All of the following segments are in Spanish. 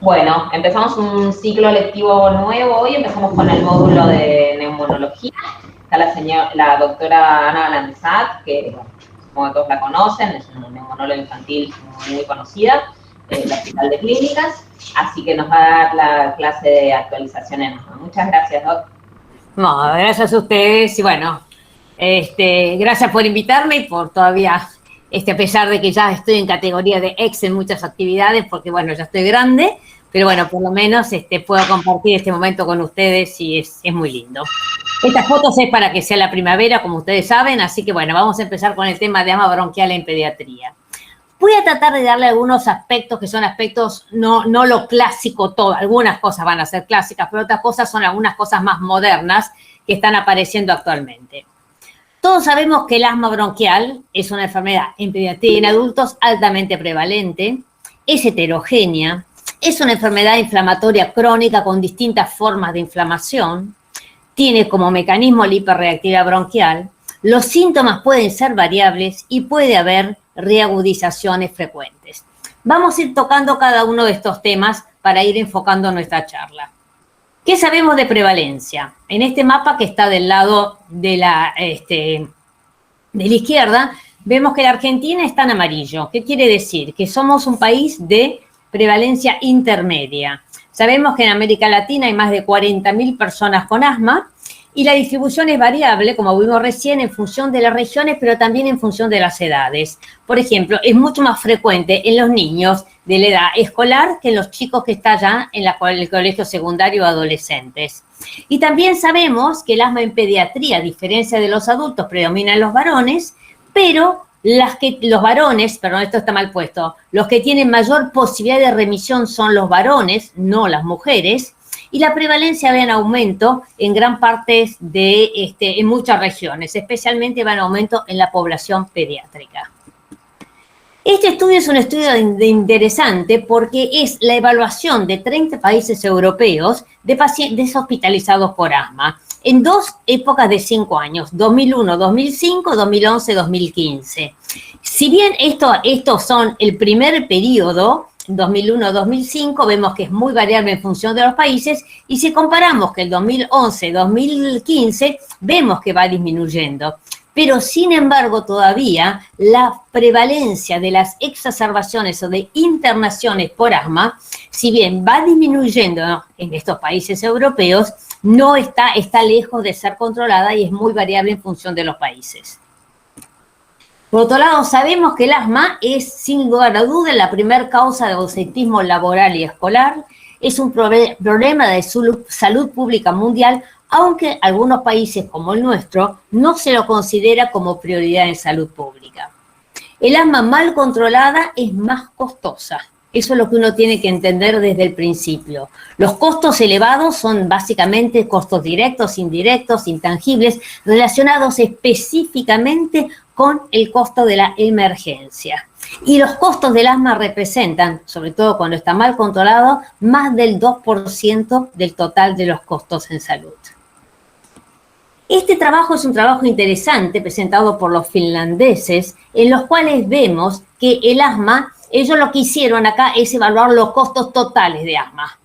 Bueno, empezamos un ciclo lectivo nuevo hoy, empezamos con el módulo de neumonología. Está la doctora Ana Lanzat, que bueno, supongo que todos la conocen, es una neumonóloga infantil muy conocida, del Hospital de Clínicas, así que nos va a dar la clase de actualización en asma. Muchas gracias, Doc. No, gracias a ustedes y bueno, gracias por invitarme y por todavía, a pesar de que ya estoy en categoría de ex en muchas actividades, porque bueno, ya estoy grande, pero bueno, por lo menos puedo compartir este momento con ustedes y es muy lindo. Estas fotos es para que sea la primavera, como ustedes saben, así que bueno, vamos a empezar con el tema de asma bronquial en pediatría. Voy a tratar de darle algunos aspectos que son aspectos, no lo clásico todo, algunas cosas van a ser clásicas, pero otras cosas son algunas cosas más modernas que están apareciendo actualmente. Todos sabemos que el asma bronquial es una enfermedad en pediatría y en adultos altamente prevalente, es heterogénea, es una enfermedad inflamatoria crónica con distintas formas de inflamación, tiene como mecanismo la hiperreactividad bronquial, los síntomas pueden ser variables y puede haber reagudizaciones frecuentes. Vamos a ir tocando cada uno de estos temas para ir enfocando nuestra charla. ¿Qué sabemos de prevalencia? En este mapa que está del lado de la izquierda, vemos que la Argentina está en amarillo. ¿Qué quiere decir? Que somos un país de prevalencia intermedia. Sabemos que en América Latina hay más de 40.000 personas con asma y la distribución es variable, como vimos recién, en función de las regiones, pero también en función de las edades. Por ejemplo, es mucho más frecuente en los niños de la edad escolar que en los chicos que están ya en el colegio secundario o adolescentes. Y también sabemos que el asma en pediatría, a diferencia de los adultos, predomina en los varones, pero los varones, perdón, esto está mal puesto, los que tienen mayor posibilidad de remisión son los varones, no las mujeres, y la prevalencia va en aumento en gran parte en muchas regiones, especialmente va en aumento en la población pediátrica. Este estudio es un estudio interesante porque es la evaluación de 30 países europeos de pacientes hospitalizados por asma en dos épocas de 5 años, 2001, 2005, 2011, 2015. Si bien estos son el primer periodo, 2001-2005, vemos que es muy variable en función de los países, y si comparamos que el 2011-2015, vemos que va disminuyendo. Pero, sin embargo, todavía la prevalencia de las exacerbaciones o de internaciones por asma, si bien va disminuyendo en estos países europeos, no está lejos de ser controlada y es muy variable en función de los países. Por otro lado, sabemos que el asma es, sin lugar a duda, la primera causa de ausentismo laboral y escolar. Es un problema de salud pública mundial, aunque algunos países como el nuestro no se lo considera como prioridad en salud pública. El asma mal controlada es más costosa. Eso es lo que uno tiene que entender desde el principio. Los costos elevados son básicamente costos directos, indirectos, intangibles, relacionados específicamente con el costo de la emergencia. Y los costos del asma representan, sobre todo cuando está mal controlado, más del 2% del total de los costos en salud. Este trabajo es un trabajo interesante presentado por los finlandeses, en los cuales vemos que el asma, ellos lo que hicieron acá es evaluar los costos totales de asma.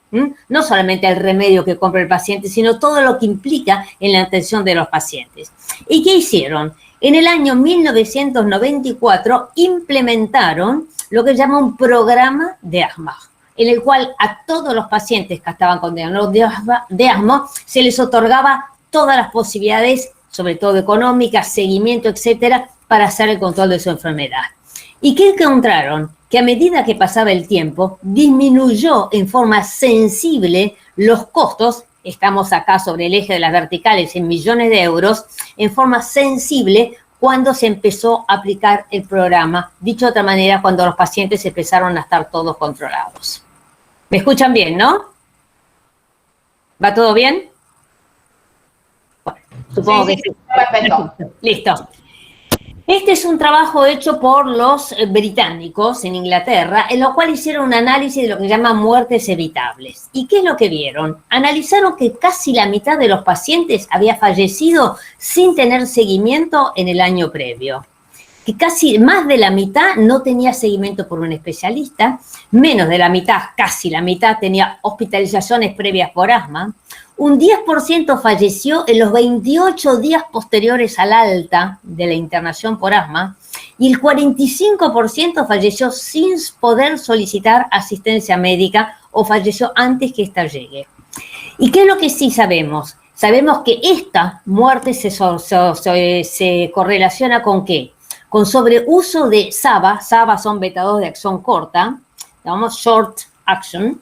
No solamente el remedio que compra el paciente, sino todo lo que implica en la atención de los pacientes. ¿Y qué hicieron? En el año 1994 implementaron lo que llama un programa de asma, en el cual a todos los pacientes que estaban con diagnóstico de asma se les otorgaba todas las posibilidades, sobre todo económicas, seguimiento, etcétera, para hacer el control de su enfermedad. ¿Y qué encontraron? Que a medida que pasaba el tiempo, disminuyó en forma sensible los costos, estamos acá sobre el eje de las verticales en millones de euros, en forma sensible cuando se empezó a aplicar el programa, dicho de otra manera, cuando los pacientes empezaron a estar todos controlados. ¿Me escuchan bien, no? ¿Va todo bien? Bueno, supongo que sí. Perfecto. Listo. Este es un trabajo hecho por los británicos en Inglaterra, en lo cual hicieron un análisis de lo que llaman muertes evitables. ¿Y qué es lo que vieron? Analizaron que casi la mitad de los pacientes había fallecido sin tener seguimiento en el año previo. que casi más de la mitad no tenía seguimiento por un especialista, menos de la mitad, casi la mitad, tenía hospitalizaciones previas por asma, un 10% falleció en los 28 días posteriores al alta de la internación por asma y el 45% falleció sin poder solicitar asistencia médica o falleció antes que ésta llegue. ¿Y qué es lo que sí sabemos? Sabemos que esta muerte se correlaciona con ¿qué? Con sobreuso de SABA, SABA son beta-2 de acción corta, llamamos short action,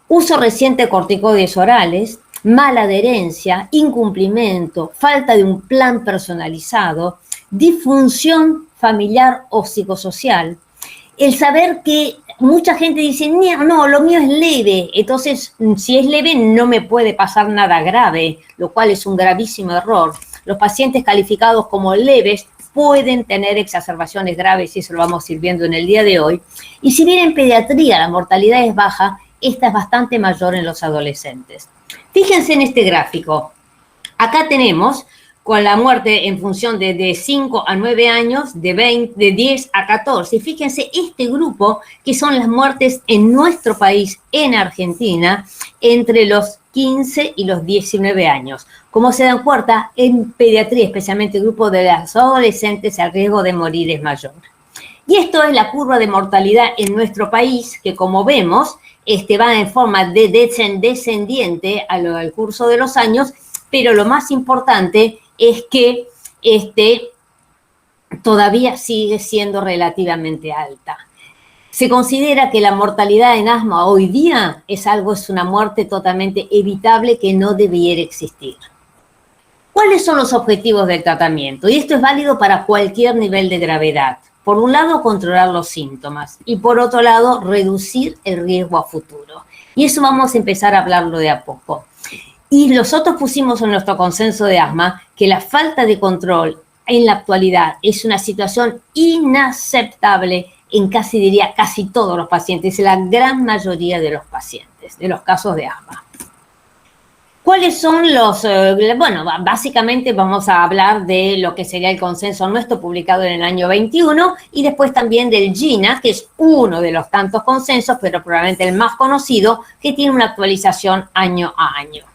uso reciente de corticoides orales, mala adherencia, incumplimiento, falta de un plan personalizado, disfunción familiar o psicosocial, el saber que mucha gente dice, no, lo mío es leve, entonces si es leve no me puede pasar nada grave, lo cual es un gravísimo error. Los pacientes calificados como leves pueden tener exacerbaciones graves y eso lo vamos a ir viendo en el día de hoy. Y si bien en pediatría la mortalidad es baja, esta es bastante mayor en los adolescentes. Fíjense en este gráfico. Acá tenemos con la muerte en función de 5 a 9 años, de 10 a 14. Y fíjense este grupo que son las muertes en nuestro país, en Argentina, entre los 15 y los 19 años. Como se dan cuenta, en pediatría, especialmente el grupo de las adolescentes, el riesgo de morir es mayor. Y esto es la curva de mortalidad en nuestro país, que como vemos, va en forma de descendiente al curso de los años, pero lo más importante es que todavía sigue siendo relativamente alta. Se considera que la mortalidad en asma hoy día es una muerte totalmente evitable que no debiera existir. ¿Cuáles son los objetivos del tratamiento? Y esto es válido para cualquier nivel de gravedad. Por un lado, controlar los síntomas y por otro lado, reducir el riesgo a futuro. Y eso vamos a empezar a hablarlo de a poco. Y nosotros pusimos en nuestro consenso de asma que la falta de control en la actualidad es una situación inaceptable en casi todos los pacientes, en la gran mayoría de los pacientes, de los casos de asma. ¿Cuáles son los...? Bueno, básicamente vamos a hablar de lo que sería el consenso nuestro publicado en el año 21 y después también del GINA, que es uno de los tantos consensos, pero probablemente el más conocido, que tiene una actualización año a año.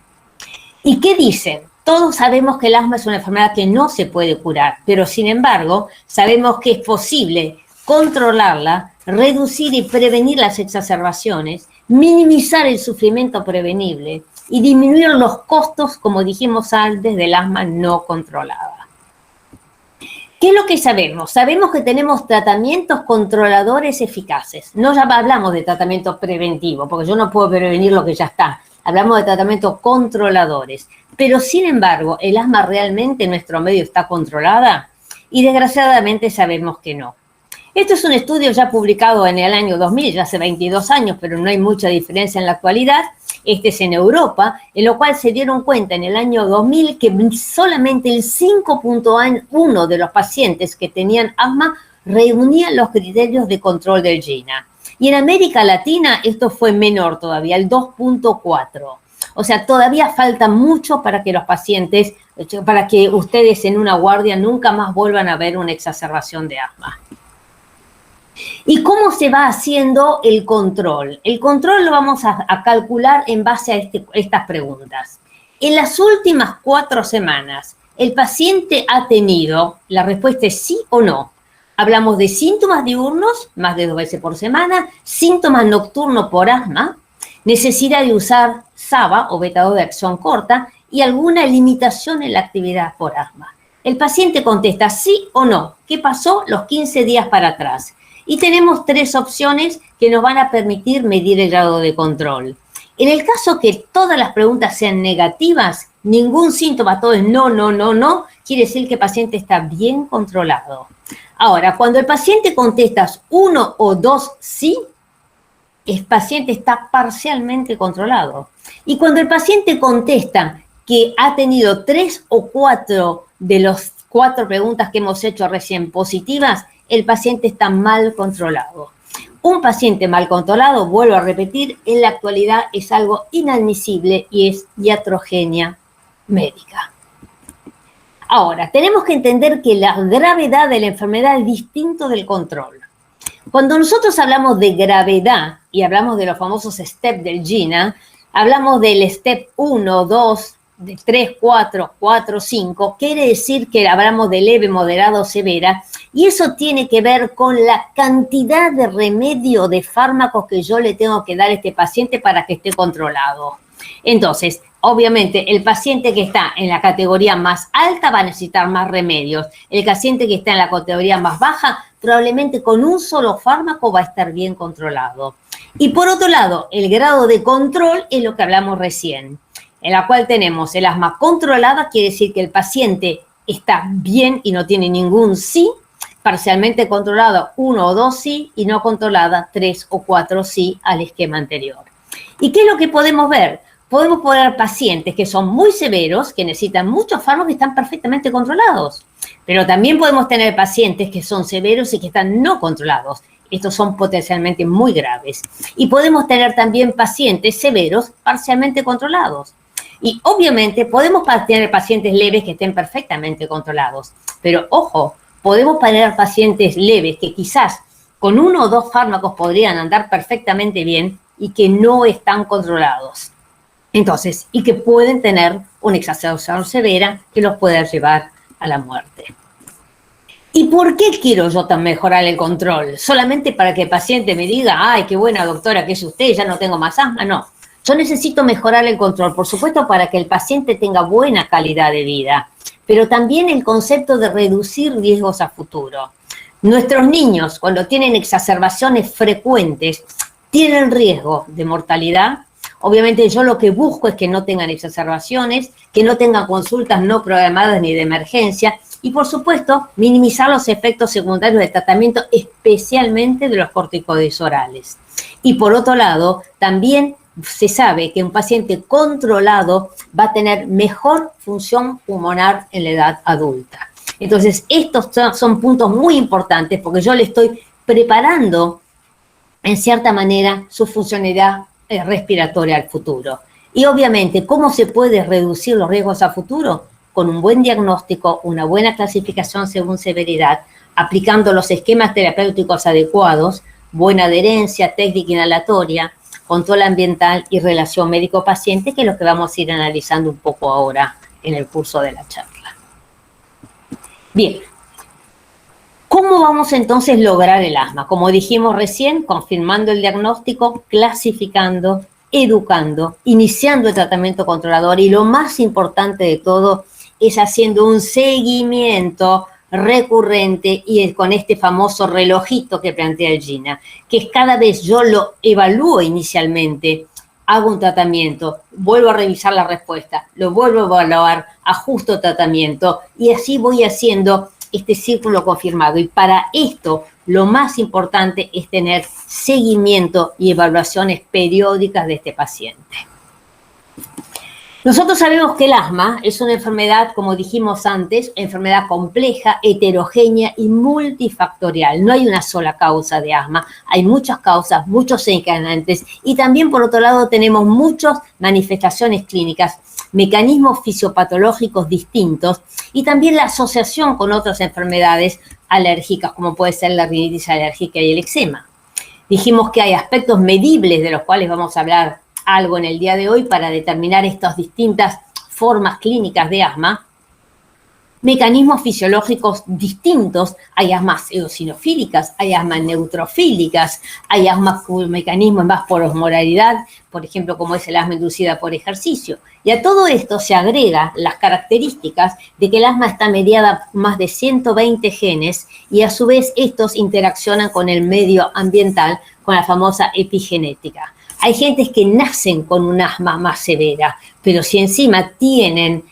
¿Y qué dicen? Todos sabemos que el asma es una enfermedad que no se puede curar, pero sin embargo sabemos que es posible controlarla, reducir y prevenir las exacerbaciones, minimizar el sufrimiento prevenible y disminuir los costos, como dijimos antes, del asma no controlada. ¿Qué es lo que sabemos? Sabemos que tenemos tratamientos controladores eficaces. No ya hablamos de tratamiento preventivo, porque yo no puedo prevenir lo que ya está. Hablamos de tratamientos controladores. Pero, sin embargo, ¿el asma realmente en nuestro medio está controlada? Y desgraciadamente sabemos que no. Esto es un estudio ya publicado en el año 2000, ya hace 22 años, pero no hay mucha diferencia en la actualidad. Este es en Europa, en lo cual se dieron cuenta en el año 2000 que solamente el 5.1 de los pacientes que tenían asma reunían los criterios de control del GINA. Y en América Latina esto fue menor todavía, el 2.4. O sea, todavía falta mucho para que los pacientes, para que ustedes en una guardia nunca más vuelvan a ver una exacerbación de asma. ¿Y cómo se va haciendo el control? El control lo vamos a calcular en base a estas preguntas. En las últimas 4 semanas, ¿el paciente ha tenido, la respuesta es sí o no? Hablamos de síntomas diurnos, más de 2 veces por semana, síntomas nocturnos por asma, necesidad de usar SABA o beta-2 de acción corta y alguna limitación en la actividad por asma. El paciente contesta sí o no. ¿Qué pasó los 15 días para atrás? Y tenemos 3 opciones que nos van a permitir medir el grado de control. En el caso que todas las preguntas sean negativas, ningún síntoma, todo es no, quiere decir que el paciente está bien controlado. Ahora, cuando el paciente contesta 1 o 2 sí, el paciente está parcialmente controlado. Y cuando el paciente contesta que ha tenido 3 o 4 de las 4 preguntas que hemos hecho recién positivas, el paciente está mal controlado. Un paciente mal controlado, vuelvo a repetir, en la actualidad es algo inadmisible y es iatrogenia médica. Ahora, tenemos que entender que la gravedad de la enfermedad es distinto del control. Cuando nosotros hablamos de gravedad y hablamos de los famosos steps del GINA, hablamos del step 1, 2, 3, 4, 4, 5, quiere decir que hablamos de leve, moderado, severa, y eso tiene que ver con la cantidad de remedio de fármacos que yo le tengo que dar a este paciente para que esté controlado. Entonces, obviamente, el paciente que está en la categoría más alta va a necesitar más remedios. El paciente que está en la categoría más baja, probablemente con un solo fármaco va a estar bien controlado. Y por otro lado, el grado de control es lo que hablamos recién, en la cual tenemos el asma controlada, quiere decir que el paciente está bien y no tiene ningún sí, parcialmente controlado 1 o 2 sí, y no controlada 3 o 4 sí al esquema anterior. ¿Y qué es lo que podemos ver? Podemos poner pacientes que son muy severos, que necesitan muchos fármacos y están perfectamente controlados. Pero también podemos tener pacientes que son severos y que están no controlados. Estos son potencialmente muy graves. Y podemos tener también pacientes severos parcialmente controlados. Y obviamente podemos tener pacientes leves que estén perfectamente controlados. Pero ojo, podemos tener pacientes leves que quizás con 1 o 2 fármacos podrían andar perfectamente bien y que no están controlados. Entonces, y que pueden tener una exacerbación severa que los puede llevar a la muerte. ¿Y por qué quiero yo mejorar el control? ¿Solamente para que el paciente me diga, ay, qué buena doctora que es usted, ya no tengo más asma? No, yo necesito mejorar el control, por supuesto, para que el paciente tenga buena calidad de vida, pero también el concepto de reducir riesgos a futuro. Nuestros niños, cuando tienen exacerbaciones frecuentes, tienen riesgo de mortalidad. Obviamente yo lo que busco es que no tengan exacerbaciones, que no tengan consultas no programadas ni de emergencia y, por supuesto, minimizar los efectos secundarios del tratamiento, especialmente de los corticoides orales. Y, por otro lado, también se sabe que un paciente controlado va a tener mejor función pulmonar en la edad adulta. Entonces, estos son puntos muy importantes porque yo le estoy preparando, en cierta manera, su funcionalidad respiratoria al futuro. Y obviamente, ¿cómo se puede reducir los riesgos a futuro? Con un buen diagnóstico, una buena clasificación según severidad, aplicando los esquemas terapéuticos adecuados, buena adherencia, técnica inhalatoria, control ambiental y relación médico-paciente, que es lo que vamos a ir analizando un poco ahora en el curso de la charla. Bien. ¿Cómo vamos entonces a lograr el asma? Como dijimos recién, confirmando el diagnóstico, clasificando, educando, iniciando el tratamiento controlador y lo más importante de todo es haciendo un seguimiento recurrente y con este famoso relojito que plantea el GINA, que cada vez yo lo evalúo inicialmente, hago un tratamiento, vuelvo a revisar la respuesta, lo vuelvo a evaluar, ajusto el tratamiento y así voy haciendo este círculo confirmado. Y para esto, lo más importante es tener seguimiento y evaluaciones periódicas de este paciente. Nosotros sabemos que el asma es una enfermedad, como dijimos antes, enfermedad compleja, heterogénea y multifactorial. No hay una sola causa de asma, hay muchas causas, muchos desencadenantes y también, por otro lado, tenemos muchas manifestaciones clínicas, mecanismos fisiopatológicos distintos y también la asociación con otras enfermedades alérgicas, como puede ser la rinitis alérgica y el eczema. Dijimos que hay aspectos medibles de los cuales vamos a hablar algo en el día de hoy para determinar estas distintas formas clínicas de asma. Mecanismos fisiológicos distintos, hay asmas eosinofílicas, hay asmas neutrofílicas, hay asmas con mecanismos más por osmolaridad, por ejemplo, como es el asma inducida por ejercicio. Y a todo esto se agrega las características de que el asma está mediada por más de 120 genes y a su vez estos interaccionan con el medio ambiental, con la famosa epigenética. Hay gentes que nacen con un asma más severa, pero si encima tienen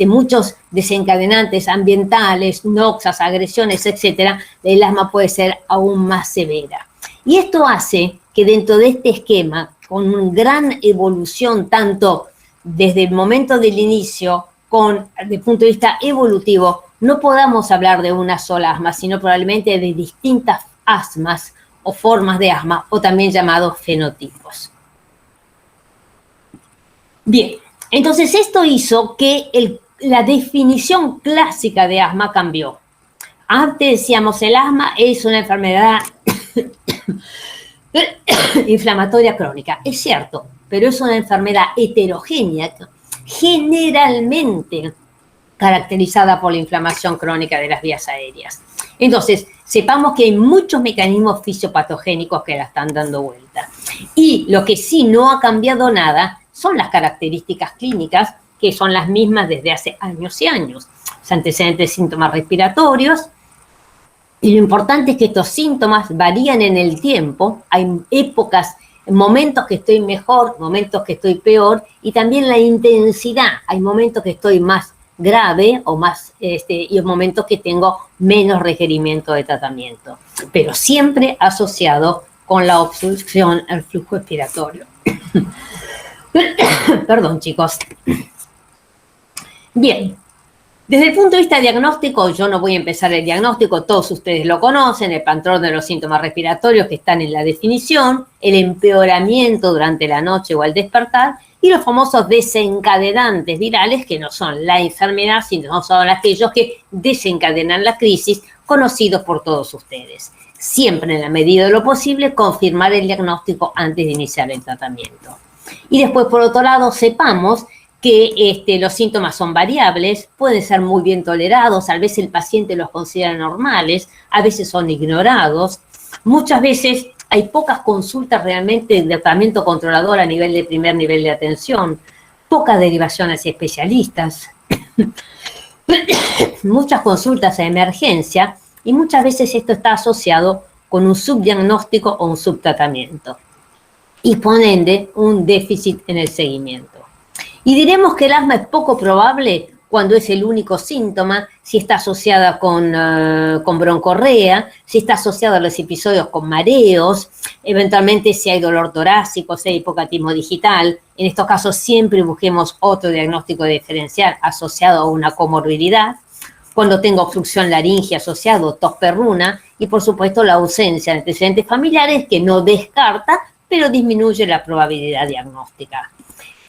muchos desencadenantes ambientales, noxas, agresiones, etcétera, el asma puede ser aún más severa. Y esto hace que dentro de este esquema, con una gran evolución, tanto desde el momento del inicio, desde el punto de vista evolutivo, no podamos hablar de una sola asma, sino probablemente de distintas asmas o formas de asma, o también llamados fenotipos. Bien. Entonces, esto hizo que el la definición clásica de asma cambió. Antes decíamos, el asma es una enfermedad inflamatoria crónica. Es cierto, pero es una enfermedad heterogénea, generalmente caracterizada por la inflamación crónica de las vías aéreas. Entonces, sepamos que hay muchos mecanismos fisiopatogénicos que la están dando vuelta. Y lo que sí no ha cambiado nada son las características clínicas, que son las mismas desde hace años y años. Los antecedentes de síntomas respiratorios. Y lo importante es que estos síntomas varían en el tiempo. Hay épocas, momentos que estoy mejor, momentos que estoy peor, y también la intensidad. Hay momentos que estoy más grave o más, y momentos que tengo menos requerimiento de tratamiento, pero siempre asociado con la obstrucción al flujo expiratorio. Perdón, chicos. Bien. Desde el punto de vista diagnóstico, yo no voy a empezar el diagnóstico, todos ustedes lo conocen, el patrón de los síntomas respiratorios que están en la definición, el empeoramiento durante la noche o al despertar, y los famosos desencadenantes virales, que no son la enfermedad, sino son aquellos que desencadenan la crisis, conocidos por todos ustedes. Siempre, en la medida de lo posible, confirmar el diagnóstico antes de iniciar el tratamiento. Y después, por otro lado, sepamos que los síntomas son variables, pueden ser muy bien tolerados, a veces el paciente los considera normales, a veces son ignorados. Muchas veces hay pocas consultas realmente de tratamiento controlador a nivel de primer nivel de atención, poca derivación hacia especialistas, muchas consultas a emergencia, y muchas veces esto está asociado con un subdiagnóstico o un subtratamiento, y por ende un déficit en el seguimiento. Y diremos que el asma es poco probable cuando es el único síntoma, si está asociada con broncorrea, si está asociada a los episodios con mareos, eventualmente si hay dolor torácico, si hay hipocatismo digital. En estos casos siempre busquemos otro diagnóstico diferencial asociado a una comorbilidad. Cuando tengo obstrucción laringea asociado, tos perruna, y por supuesto la ausencia de antecedentes familiares que no descarta, pero disminuye la probabilidad diagnóstica.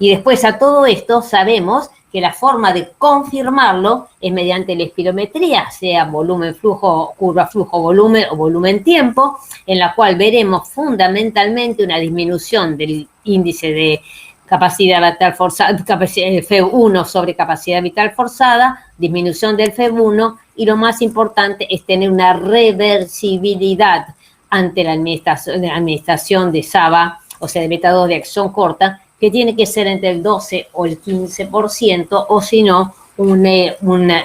Y después a todo esto sabemos que la forma de confirmarlo es mediante la espirometría, sea volumen-flujo, curva flujo-volumen o volumen-tiempo, en la cual veremos fundamentalmente una disminución del índice de capacidad vital forzada, FEV1 sobre capacidad vital forzada, disminución del FEV1, y lo más importante es tener una reversibilidad ante la administración de SABA, o sea, de beta-2 de acción corta, que tiene que ser entre el 12 o el 15%, o si no, un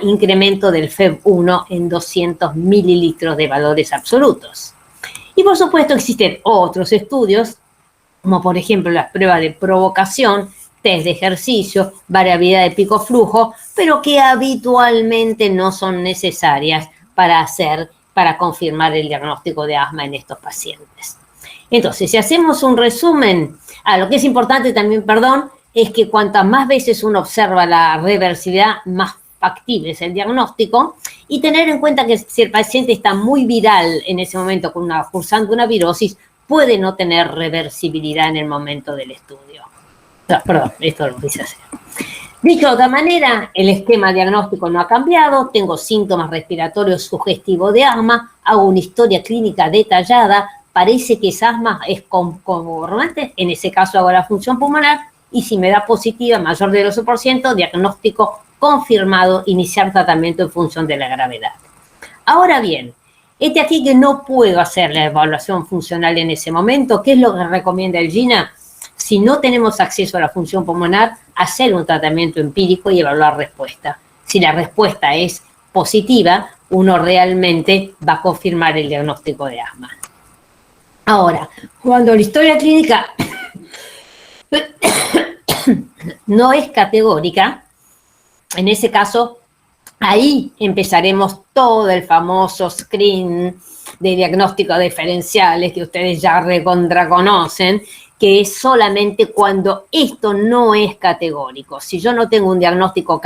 incremento del FEV1 en 200 mililitros de valores absolutos. Y por supuesto existen otros estudios, como por ejemplo las pruebas de provocación, test de ejercicio, variabilidad de pico-flujo, pero que habitualmente no son necesarias para confirmar el diagnóstico de asma en estos pacientes. Entonces, si hacemos un resumen, lo que es importante también, es que cuantas más veces uno observa la reversibilidad, más factible es el diagnóstico, y tener en cuenta que si el paciente está muy viral en ese momento cursando una virosis, puede no tener reversibilidad en el momento del estudio. Esto lo quise hacer. Dicho de otra manera, el esquema diagnóstico no ha cambiado, tengo síntomas respiratorios sugestivos de asma, hago una historia clínica detallada, parece que esa asma es comorbilidad, en ese caso hago la función pulmonar, y si me da positiva, mayor del 12%, diagnóstico confirmado, iniciar tratamiento en función de la gravedad. Ahora bien, aquí que no puedo hacer la evaluación funcional en ese momento. ¿Qué es lo que recomienda el GINA? Si no tenemos acceso a la función pulmonar, hacer un tratamiento empírico y evaluar respuesta. Si la respuesta es positiva, uno realmente va a confirmar el diagnóstico de asma. Ahora, cuando la historia clínica no es categórica, en ese caso, ahí empezaremos todo el famoso screen de diagnóstico diferenciales que ustedes ya recontra conocen, que es solamente cuando esto no es categórico. Si yo no tengo un diagnóstico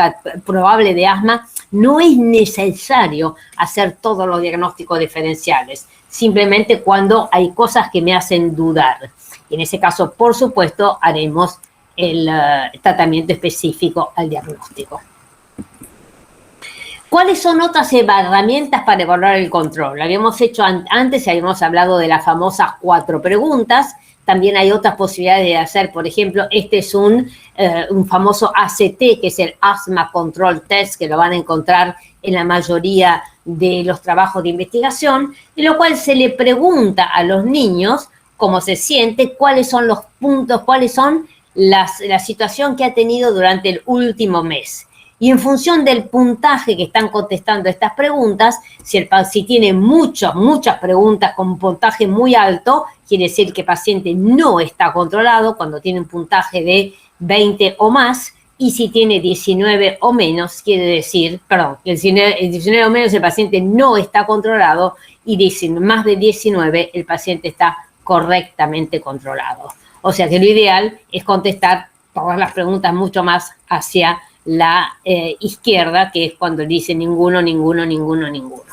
probable de asma, no es necesario hacer todos los diagnósticos diferenciales, simplemente cuando hay cosas que me hacen dudar. Y en ese caso, por supuesto, haremos el tratamiento específico al diagnóstico. ¿Cuáles son otras herramientas para evaluar el control? Habíamos hecho antes, habíamos hablado de las famosas 4 preguntas. También hay otras posibilidades de hacer, por ejemplo, este es un famoso ACT, que es el Asthma Control Test, que lo van a encontrar en la mayoría de los trabajos de investigación, en lo cual se le pregunta a los niños cómo se siente, cuáles son los puntos, cuáles son la situación que ha tenido durante el último mes. Y en función del puntaje que están contestando estas preguntas, si tiene muchas preguntas con un puntaje muy alto, quiere decir que el paciente no está controlado cuando tiene un puntaje de 20 o más, y si tiene 19 o menos, quiere decir, perdón, el 19 o menos el paciente no está controlado, y más de 19 el paciente está correctamente controlado. O sea que lo ideal es contestar todas las preguntas mucho más hacia la izquierda, que es cuando dice ninguno, ninguno, ninguno, ninguno.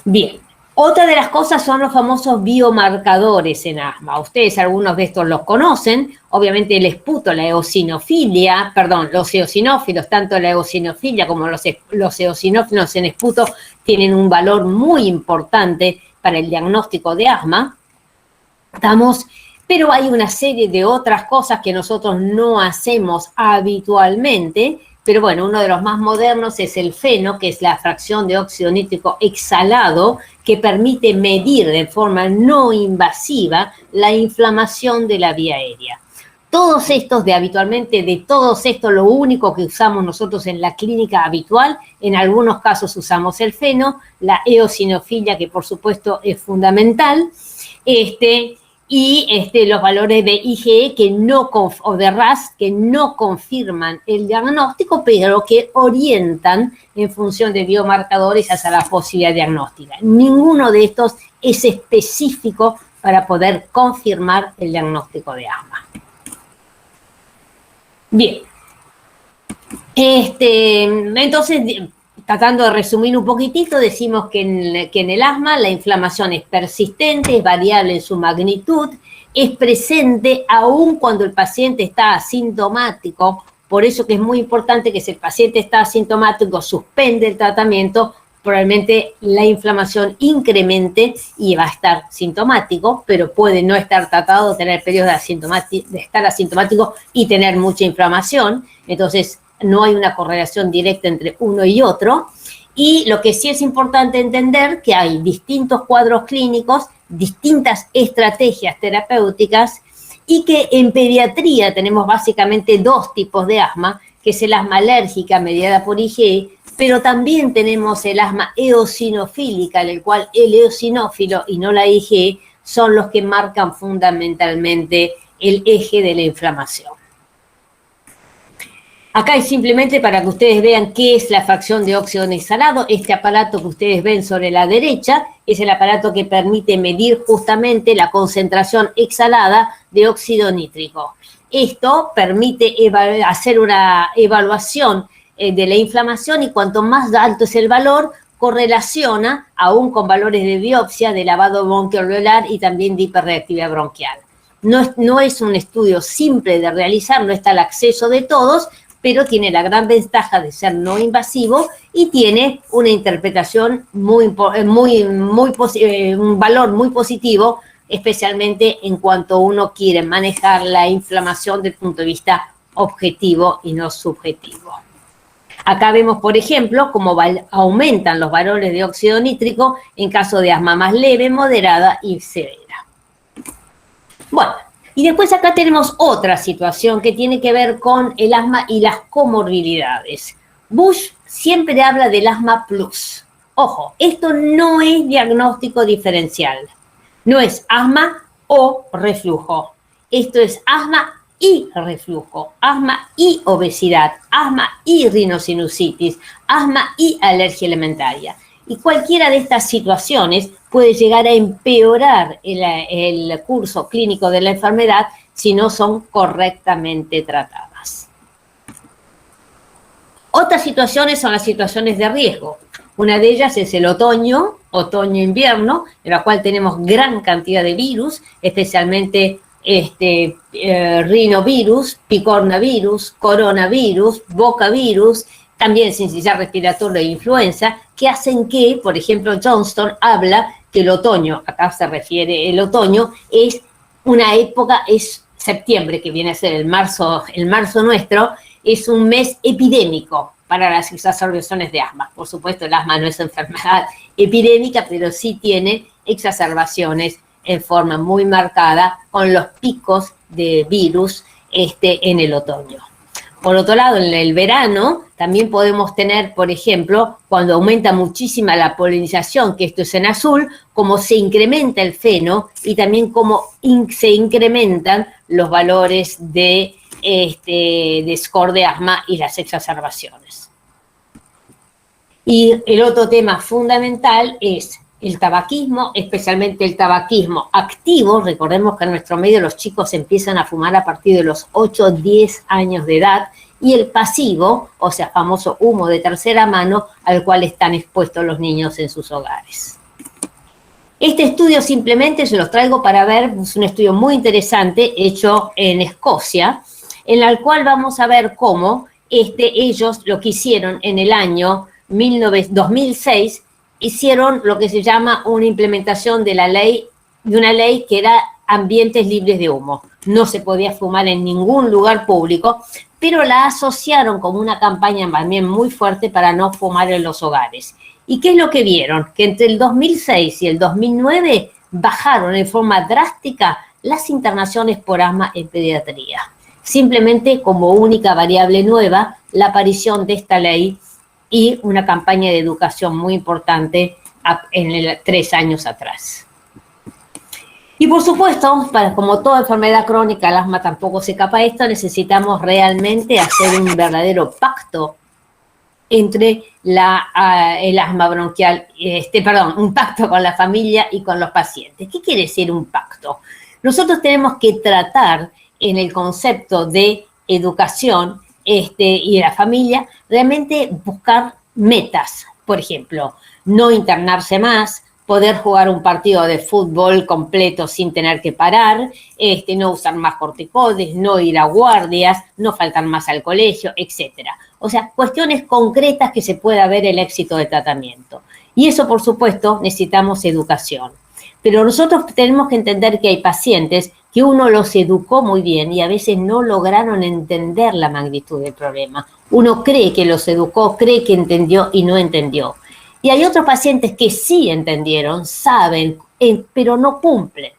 Bien, otra de las cosas son los famosos biomarcadores en asma. Ustedes algunos de estos los conocen. Obviamente el esputo, la eosinofilia, perdón, los eosinófilos, tanto la eosinofilia como los eosinófilos en esputo tienen un valor muy importante para el diagnóstico de asma. Pero hay una serie de otras cosas que nosotros no hacemos habitualmente, pero bueno, uno de los más modernos es el FeNO, que es la fracción de óxido nítrico exhalado, que permite medir de forma no invasiva la inflamación de la vía aérea. Todos estos, lo único que usamos nosotros en la clínica habitual, en algunos casos usamos el FeNO, la eosinofilia, que por supuesto es fundamental, y los valores de IgE o de RAS que no confirman el diagnóstico, pero que orientan en función de biomarcadores hacia la posibilidad diagnóstica. Ninguno de estos es específico para poder confirmar el diagnóstico de asma. Bien. Entonces, tratando de resumir un poquitito, decimos que en el asma la inflamación es persistente, es variable en su magnitud, es presente aún cuando el paciente está asintomático. Por eso que es muy importante que si el paciente está asintomático, suspende el tratamiento, probablemente la inflamación incremente y va a estar sintomático, pero puede no estar tratado, tener periodos de estar asintomático y tener mucha inflamación. Entonces, no hay una correlación directa entre uno y otro. Y lo que sí es importante entender que hay distintos cuadros clínicos, distintas estrategias terapéuticas, y que en pediatría tenemos básicamente 2 tipos de asma, que es el asma alérgica mediada por IgE, pero también tenemos el asma eosinofílica, en el cual el eosinófilo y no la IgE son los que marcan fundamentalmente el eje de la inflamación. Acá es simplemente para que ustedes vean qué es la fracción de óxido exhalado. Este aparato que ustedes ven sobre la derecha es el aparato que permite medir justamente la concentración exhalada de óxido nítrico. Esto permite hacer una evaluación de la inflamación, y cuanto más alto es el valor, correlaciona aún con valores de biopsia, de lavado bronquialveolar y también de hiperreactividad bronquial. No es un estudio simple de realizar, no está al acceso de todos, pero tiene la gran ventaja de ser no invasivo y tiene una interpretación un valor muy positivo, especialmente en cuanto uno quiere manejar la inflamación desde el punto de vista objetivo y no subjetivo. Acá vemos, por ejemplo, cómo aumentan los valores de óxido nítrico en caso de asma más leve, moderada y severa. Bueno, y después acá tenemos otra situación que tiene que ver con el asma y las comorbilidades. Bush siempre habla del asma plus. Ojo, esto no es diagnóstico diferencial. No es asma o reflujo. Esto es asma y reflujo, asma y obesidad, asma y rinosinusitis, asma y alergia alimentaria. Y cualquiera de estas situaciones puede llegar a empeorar el curso clínico de la enfermedad si no son correctamente tratadas. Otras situaciones son las situaciones de riesgo. Una de ellas es el otoño-invierno, en la cual tenemos gran cantidad de virus, especialmente rinovirus, picornavirus, coronavirus, bocavirus, también sincicial respiratorio e influenza, que hacen que, por ejemplo, Johnston habla que el otoño, acá se refiere el otoño, es una época, es septiembre, que viene a ser el marzo nuestro, es un mes epidémico para las exacerbaciones de asma. Por supuesto, el asma no es enfermedad epidémica, pero sí tiene exacerbaciones en forma muy marcada con los picos de virus en el otoño. Por otro lado, en el verano también podemos tener, por ejemplo, cuando aumenta muchísima la polinización, que esto es en azul, cómo se incrementa el feno y también cómo se incrementan los valores de score de asma y las exacerbaciones. Y el otro tema fundamental es el tabaquismo, especialmente el tabaquismo activo. Recordemos que en nuestro medio los chicos empiezan a fumar a partir de los 8 o 10 años de edad, y el pasivo, o sea, famoso humo de tercera mano, al cual están expuestos los niños en sus hogares. Este estudio simplemente se los traigo para ver, es un estudio muy interesante hecho en Escocia, en el cual vamos a ver cómo ellos lo que hicieron en el año 2006, hicieron lo que se llama una implementación de una ley que era ambientes libres de humo. No se podía fumar en ningún lugar público, pero la asociaron como una campaña también muy fuerte para no fumar en los hogares. ¿Y qué es lo que vieron? Que entre el 2006 y el 2009 bajaron en forma drástica las internaciones por asma en pediatría. Simplemente como única variable nueva, la aparición de esta ley y una campaña de educación muy importante 3 años atrás. Y por supuesto, como toda enfermedad crónica, el asma tampoco se escapa de esto, necesitamos realmente hacer un verdadero pacto entre el asma bronquial, un pacto con la familia y con los pacientes. ¿Qué quiere decir un pacto? Nosotros tenemos que tratar en el concepto de educación y de la familia, realmente buscar metas. Por ejemplo, no internarse más, poder jugar un partido de fútbol completo sin tener que parar, no usar más corticoides, no ir a guardias, no faltar más al colegio, etcétera. O sea, cuestiones concretas que se pueda ver el éxito del tratamiento. Y eso, por supuesto, necesitamos educación. Pero nosotros tenemos que entender que hay pacientes que uno los educó muy bien y a veces no lograron entender la magnitud del problema. Uno cree que los educó, cree que entendió y no entendió. Y hay otros pacientes que sí entendieron, saben, pero no cumplen.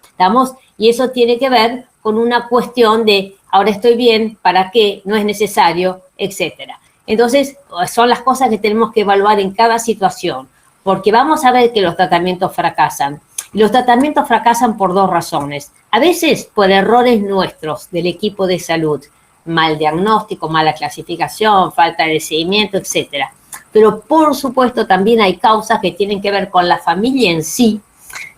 ¿Estamos? Y eso tiene que ver con una cuestión de, ahora estoy bien, ¿para qué? No es necesario, etcétera. Entonces, son las cosas que tenemos que evaluar en cada situación, porque vamos a ver que los tratamientos fracasan. Y los tratamientos fracasan por 2 razones. A veces por errores nuestros, del equipo de salud, mal diagnóstico, mala clasificación, falta de seguimiento, etcétera. Pero por supuesto también hay causas que tienen que ver con la familia en sí,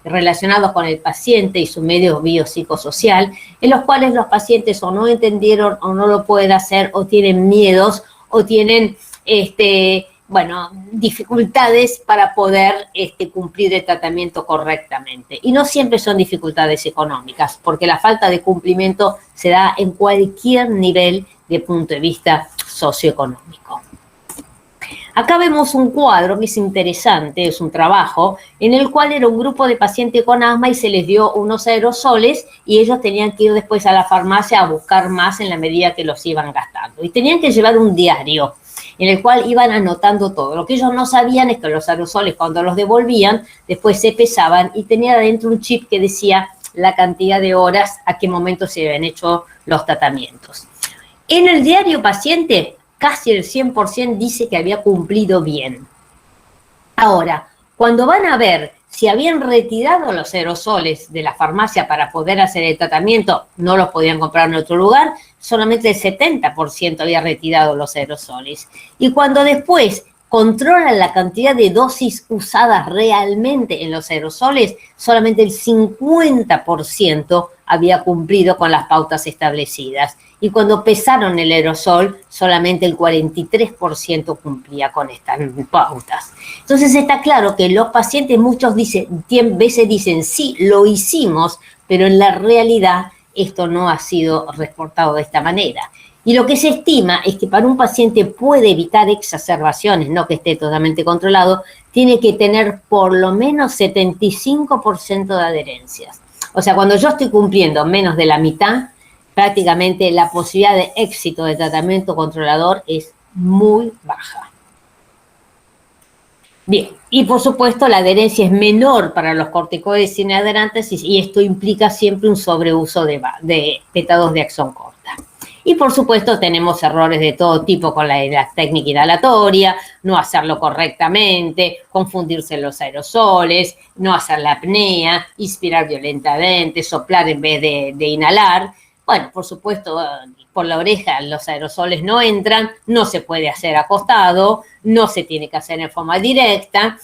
relacionados con el paciente y su medio biopsicosocial, en los cuales los pacientes o no entendieron o no lo pueden hacer o tienen miedos o tienen dificultades para poder cumplir el tratamiento correctamente. Y no siempre son dificultades económicas, porque la falta de cumplimiento se da en cualquier nivel de punto de vista socioeconómico. Acá vemos un cuadro que es interesante, es un trabajo, en el cual era un grupo de pacientes con asma y se les dio unos aerosoles y ellos tenían que ir después a la farmacia a buscar más en la medida que los iban gastando. Y tenían que llevar un diario en el cual iban anotando todo. Lo que ellos no sabían es que los aerosoles, cuando los devolvían, después se pesaban y tenía adentro un chip que decía la cantidad de horas, a qué momento se habían hecho los tratamientos. En el diario paciente, casi el 100% dice que había cumplido bien. Ahora, cuando van a ver si habían retirado los aerosoles de la farmacia para poder hacer el tratamiento, no los podían comprar en otro lugar, solamente el 70% había retirado los aerosoles. Y cuando después controlan la cantidad de dosis usadas realmente en los aerosoles, solamente el 50% había cumplido con las pautas establecidas. Y cuando pesaron el aerosol, solamente el 43% cumplía con estas pautas. Entonces está claro que los pacientes muchas veces dicen, sí, lo hicimos, pero en la realidad esto no ha sido reportado de esta manera. Y lo que se estima es que para un paciente puede evitar exacerbaciones, no que esté totalmente controlado, tiene que tener por lo menos 75% de adherencias. O sea, cuando yo estoy cumpliendo menos de la mitad, prácticamente la posibilidad de éxito de tratamiento controlador es muy baja. Bien, y por supuesto la adherencia es menor para los corticoides sin adherentes y esto implica siempre un sobreuso de pétados de acción corta. Y por supuesto tenemos errores de todo tipo con la técnica inhalatoria, no hacerlo correctamente, confundirse en los aerosoles, no hacer la apnea, inspirar violentamente, soplar en vez de inhalar. Bueno, por supuesto, por la oreja los aerosoles no entran, no se puede hacer acostado, no se tiene que hacer en forma directa,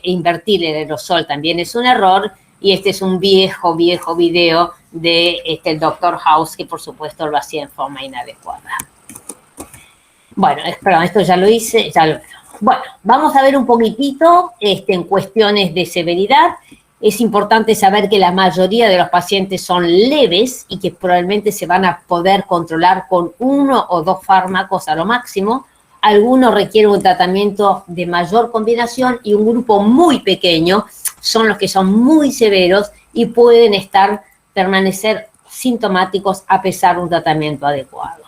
invertir el aerosol también es un error, y este es un viejo video de el Dr. House, que por supuesto lo hacía en forma inadecuada. Bueno, perdón, esto ya lo hice. Bueno, vamos a ver un poquitito en cuestiones de severidad. Es importante saber que la mayoría de los pacientes son leves y que probablemente se van a poder controlar con 1 o 2 fármacos a lo máximo. Algunos requieren un tratamiento de mayor combinación y un grupo muy pequeño son los que son muy severos y pueden permanecer sintomáticos a pesar de un tratamiento adecuado.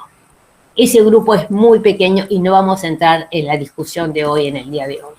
Ese grupo es muy pequeño y no vamos a entrar en la discusión de hoy, en el día de hoy.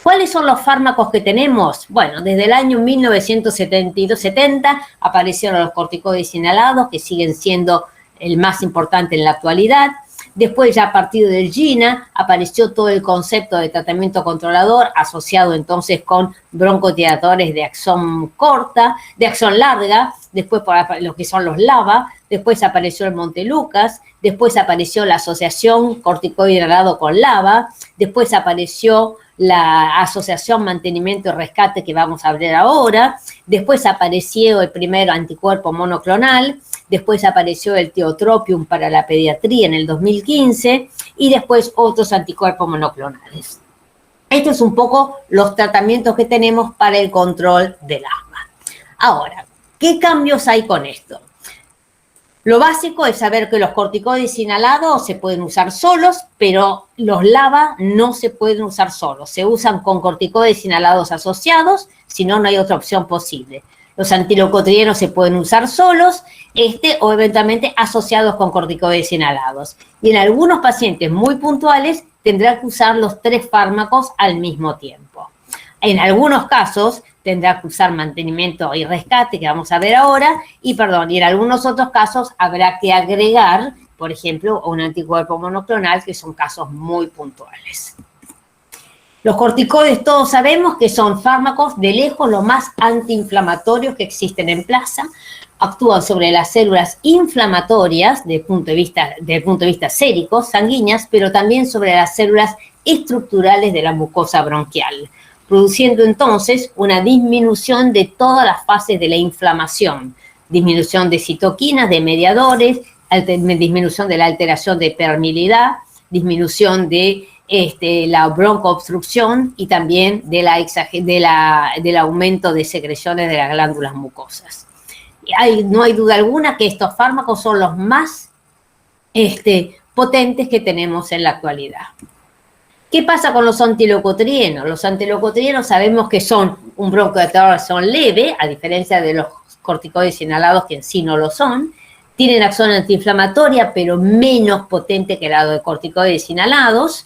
¿Cuáles son los fármacos que tenemos? Bueno, desde el año 1970 aparecieron los corticoides inhalados, que siguen siendo el más importante en la actualidad. Después, ya a partir del GINA, apareció todo el concepto de tratamiento controlador asociado entonces con broncodilatadores de acción corta, de acción larga, después por lo que son los LABA, después apareció el Montelukast, después apareció la asociación corticoide inhalado con LABA, después apareció la asociación mantenimiento y rescate que vamos a ver ahora, después apareció el primer anticuerpo monoclonal, después apareció el tiotropium para la pediatría en el 2015 y después otros anticuerpos monoclonales. Estos son un poco los tratamientos que tenemos para el control del asma. Ahora, ¿qué cambios hay con esto? Lo básico es saber que los corticoides inhalados se pueden usar solos, pero los LABA no se pueden usar solos. Se usan con corticoides inhalados asociados, si no, no hay otra opción posible. Los antileucotrienos se pueden usar solos, o eventualmente asociados con corticoides inhalados. Y en algunos pacientes muy puntuales tendrá que usar los 3 fármacos al mismo tiempo. En algunos casos tendrá que usar mantenimiento y rescate, que vamos a ver ahora, y en algunos otros casos habrá que agregar, por ejemplo, un anticuerpo monoclonal, que son casos muy puntuales. Los corticoides todos sabemos que son fármacos de lejos los más antiinflamatorios que existen en plaza, actúan sobre las células inflamatorias desde el punto de vista sérico, sanguíneas, pero también sobre las células estructurales de la mucosa bronquial, produciendo entonces una disminución de todas las fases de la inflamación, disminución de citoquinas, de mediadores, disminución de la alteración de permeabilidad, disminución de la broncoobstrucción y también del aumento de secreciones de las glándulas mucosas. No hay duda alguna que estos fármacos son los más potentes que tenemos en la actualidad. ¿Qué pasa con los antileucotrienos? Los antileucotrienos sabemos que son un broncodilatador, son leve, a diferencia de los corticoides inhalados que en sí no lo son. Tienen acción antiinflamatoria, pero menos potente que la de corticoides inhalados.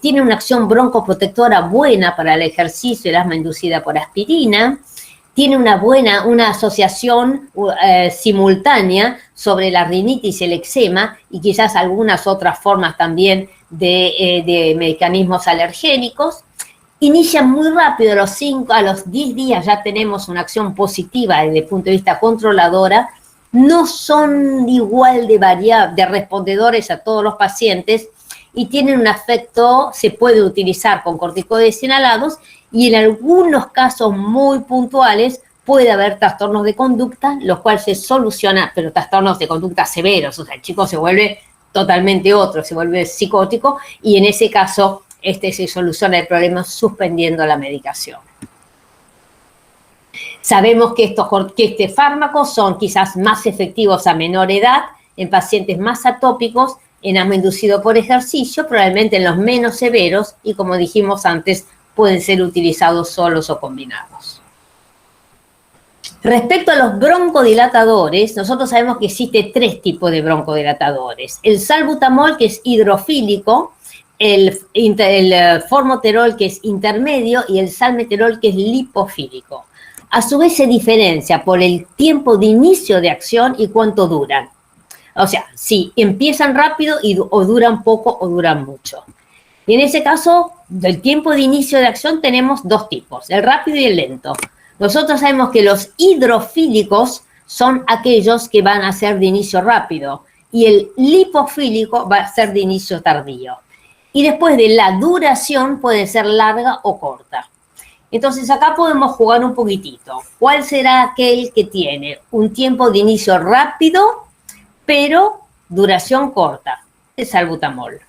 Tiene una acción broncoprotectora buena para el ejercicio y el asma inducida por aspirina. Tiene una asociación simultánea sobre la rinitis y el eczema y quizás algunas otras formas también de mecanismos alergénicos. Inician muy rápido, a los 10 días ya tenemos una acción positiva desde el punto de vista controladora. No son igual de respondedores a todos los pacientes y tienen un efecto, se puede utilizar con corticoides inhalados y en algunos casos muy puntuales puede haber trastornos de conducta, los cuales se solucionan, pero trastornos de conducta severos, o sea, el chico se vuelve totalmente otro, se vuelve psicótico y en ese caso se soluciona el problema suspendiendo la medicación. Sabemos que estos fármacos son quizás más efectivos a menor edad, en pacientes más atópicos, en asma inducido por ejercicio, probablemente en los menos severos y, como dijimos antes, pueden ser utilizados solos o combinados. Respecto a los broncodilatadores, nosotros sabemos que existe 3 tipos de broncodilatadores. El salbutamol, que es hidrofílico, el formoterol, que es intermedio, y el salmeterol, que es lipofílico. A su vez se diferencia por el tiempo de inicio de acción y cuánto duran. O sea, si empiezan rápido o duran poco o duran mucho. Y en ese caso, del tiempo de inicio de acción tenemos 2 tipos, el rápido y el lento. Nosotros sabemos que los hidrofílicos son aquellos que van a ser de inicio rápido y el lipofílico va a ser de inicio tardío. Y después de la duración puede ser larga o corta. Entonces acá podemos jugar un poquitito. ¿Cuál será aquel que tiene un tiempo de inicio rápido pero duración corta? El salbutamol.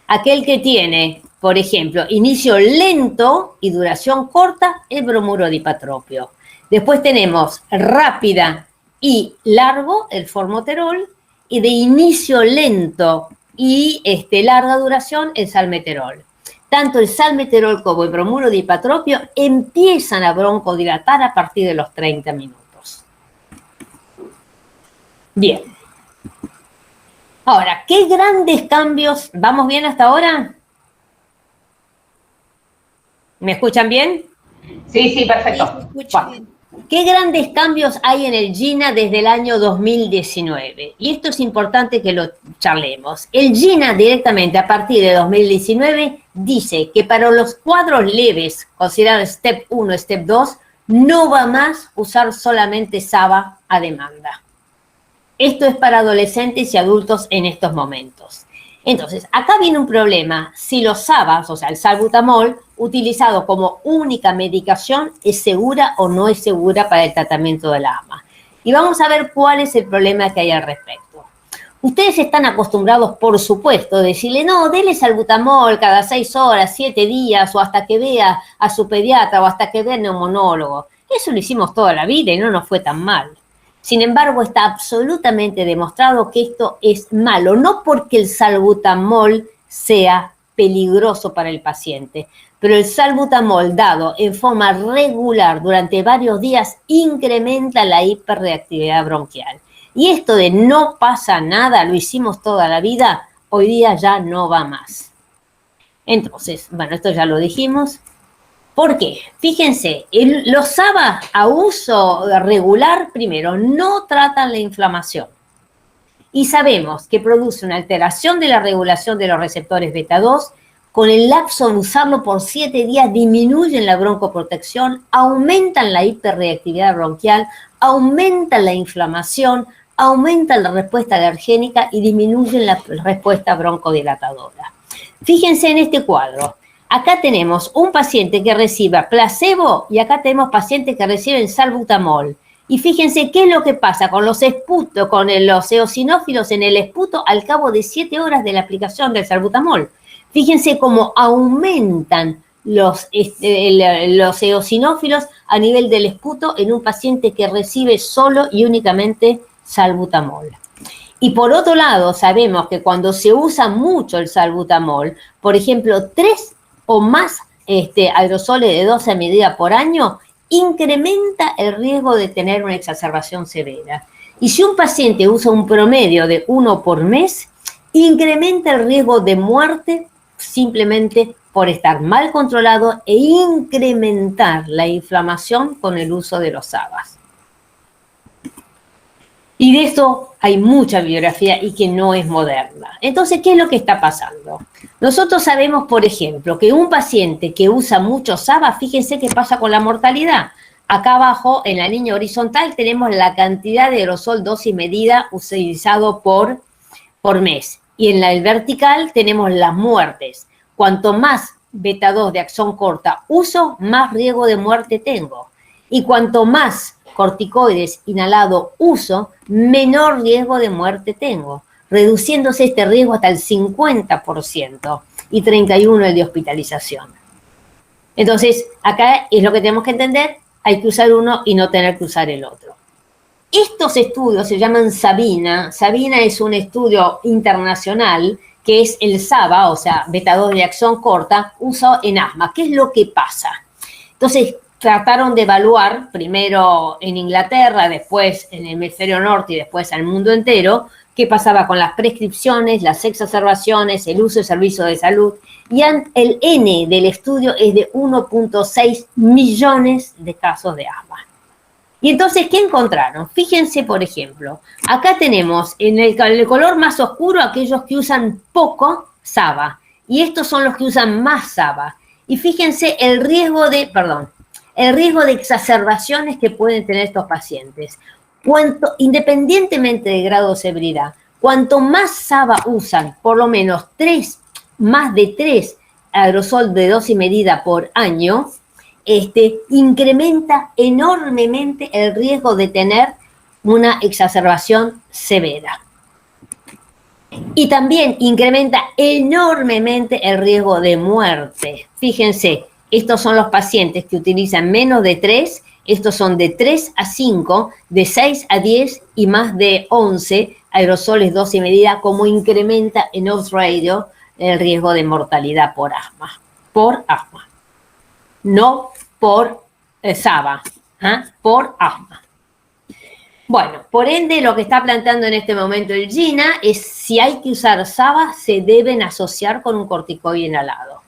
Aquel que tiene, por ejemplo, inicio lento y duración corta, el bromuro de ipatropio. Después tenemos rápida y largo, el formoterol, y de inicio lento y larga duración, el salmeterol. Tanto el salmeterol como el bromuro de ipatropio empiezan a broncodilatar a partir de los 30 minutos. Bien. Ahora, ¿qué grandes cambios? ¿Vamos bien hasta ahora? ¿Me escuchan bien? Sí, perfecto. Bien. ¿Qué grandes cambios hay en el GINA desde el año 2019? Y esto es importante que lo charlemos. El GINA directamente a partir de 2019 dice que para los cuadros leves, considerados STEP 1, STEP 2, no va más usar solamente SABA a demanda. Esto es para adolescentes y adultos en estos momentos. Entonces, acá viene un problema. Si los SABAs, o sea, el salbutamol, utilizado como única medicación, es segura o no es segura para el tratamiento del asma. Y vamos a ver cuál es el problema que hay al respecto. Ustedes están acostumbrados, por supuesto, a decirle, no, dele salbutamol cada 6 horas, 7 días, o hasta que vea a su pediatra, o hasta que vea al neumonólogo. Eso lo hicimos toda la vida y no nos fue tan mal. Sin embargo, está absolutamente demostrado que esto es malo, no porque el salbutamol sea peligroso para el paciente, pero el salbutamol dado en forma regular durante varios días incrementa la hiperreactividad bronquial. Y esto de no pasa nada, lo hicimos toda la vida, hoy día ya no va más. Entonces, bueno, esto ya lo dijimos. ¿Por qué? Fíjense, los SABA a uso regular, primero, no tratan la inflamación. Y sabemos que produce una alteración de la regulación de los receptores beta 2. Con el lapso de usarlo por 7 días disminuyen la broncoprotección, aumentan la hiperreactividad bronquial, aumentan la inflamación, aumentan la respuesta alergénica y disminuyen la respuesta broncodilatadora. Fíjense en este cuadro. Acá tenemos un paciente que reciba placebo y acá tenemos pacientes que reciben salbutamol. Y fíjense qué es lo que pasa con los esputos, con los eosinófilos en el esputo al cabo de 7 horas de la aplicación del salbutamol. Fíjense cómo aumentan los eosinófilos a nivel del esputo en un paciente que recibe solo y únicamente salbutamol. Y por otro lado, sabemos que cuando se usa mucho el salbutamol, por ejemplo, 3 o más aerosoles de 12 medidas por año, incrementa el riesgo de tener una exacerbación severa. Y si un paciente usa un promedio de 1 por mes, incrementa el riesgo de muerte simplemente por estar mal controlado e incrementar la inflamación con el uso de los SABAs. Y de esto hay mucha bibliografía y que no es moderna. Entonces, ¿qué es lo que está pasando? Nosotros sabemos, por ejemplo, que un paciente que usa mucho SABA, fíjense qué pasa con la mortalidad. Acá abajo, en la línea horizontal, tenemos la cantidad de aerosol dosis medida utilizado por mes. Y en la vertical tenemos las muertes. Cuanto más beta 2 de acción corta uso, más riesgo de muerte tengo. Y cuanto más corticoides inhalado uso, menor riesgo de muerte tengo, reduciéndose este riesgo hasta el 50% y 31% el de hospitalización. Entonces, acá es lo que tenemos que entender, hay que usar uno y no tener que usar el otro. Estos estudios se llaman Sabina. Sabina es un estudio internacional que es el SABA, o sea, beta-2 de acción corta, uso en asma. ¿Qué es lo que pasa? Entonces, trataron de evaluar, primero en Inglaterra, después en el hemisferio norte y después al mundo entero, qué pasaba con las prescripciones, las exacerbaciones, el uso de servicios de salud. Y el N del estudio es de 1.6 millones de casos de asma. Y entonces, ¿qué encontraron? Fíjense, por ejemplo, acá tenemos en el color más oscuro aquellos que usan poco SABA. Y estos son los que usan más SABA. Y fíjense el riesgo de exacerbaciones que pueden tener estos pacientes. Independientemente del grado de severidad, cuanto más SABA usan, por lo menos más de 3 aerosol de dosis medida por año, incrementa enormemente el riesgo de tener una exacerbación severa. Y también incrementa enormemente el riesgo de muerte. Fíjense, estos son los pacientes que utilizan menos de 3, estos son de 3 a 5, de 6 a 10 y más de 11 aerosoles dosis medida, como incrementa en odds ratio el riesgo de mortalidad por asma. Por asma. No por SABA, por asma. Bueno, por ende, lo que está planteando en este momento el GINA es si hay que usar SABA, se deben asociar con un corticoide inhalado.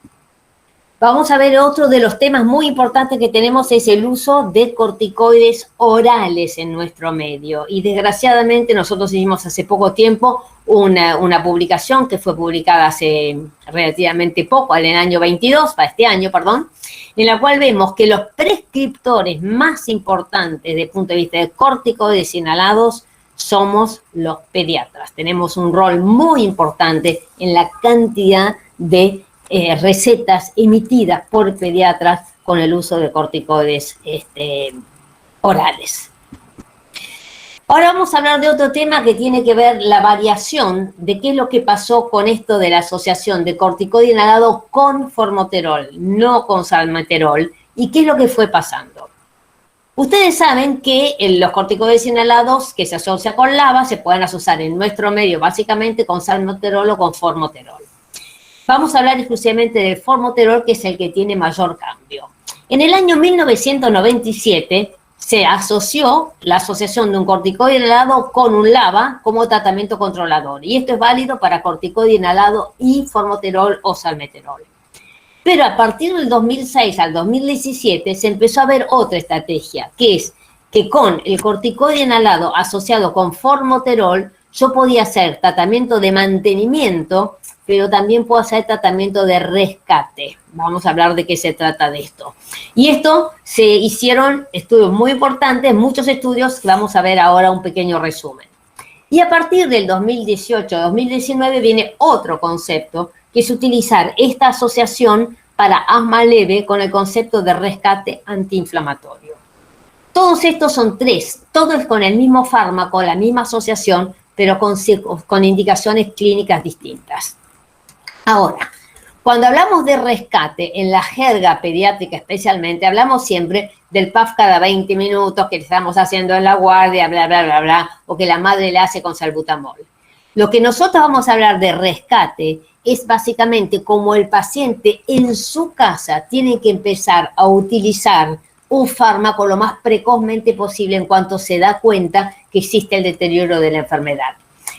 Vamos a ver otro de los temas muy importantes que tenemos, es el uso de corticoides orales en nuestro medio. Y desgraciadamente nosotros hicimos hace poco tiempo una publicación que fue publicada hace relativamente poco, en el año 22, para este año, perdón, en la cual vemos que los prescriptores más importantes desde el punto de vista de corticoides inhalados somos los pediatras. Tenemos un rol muy importante en la cantidad de recetas emitidas por pediatras con el uso de corticoides orales. Ahora vamos a hablar de otro tema que tiene que ver la variación de qué es lo que pasó con esto de la asociación de corticoide inhalado con formoterol, no con salmeterol, y qué es lo que fue pasando. Ustedes saben que los corticoides inhalados que se asocian con LABA se pueden asociar en nuestro medio básicamente con salmeterol o con formoterol. Vamos a hablar exclusivamente del formoterol, que es el que tiene mayor cambio. En el año 1997 se asoció la asociación de un corticoide inhalado con un LABA como tratamiento controlador. Y esto es válido para corticoide inhalado y formoterol o salmeterol. Pero a partir del 2006 al 2017 se empezó a ver otra estrategia, que es que con el corticoide inhalado asociado con formoterol, yo podía hacer tratamiento de mantenimiento, pero también puedo hacer tratamiento de rescate. Vamos a hablar de qué se trata de esto. Y esto se hicieron estudios muy importantes, muchos estudios, que vamos a ver ahora un pequeño resumen. Y a partir del 2018-2019 viene otro concepto, que es utilizar esta asociación para asma leve con el concepto de rescate antiinflamatorio. Todos estos son 3, todos con el mismo fármaco, la misma asociación, pero con indicaciones clínicas distintas. Ahora, cuando hablamos de rescate en la jerga pediátrica especialmente, hablamos siempre del PAF cada 20 minutos que le estamos haciendo en la guardia, bla, bla, bla, bla, o que la madre le hace con salbutamol. Lo que nosotros vamos a hablar de rescate es básicamente como el paciente en su casa tiene que empezar a utilizar un fármaco lo más precozmente posible en cuanto se da cuenta que existe el deterioro de la enfermedad.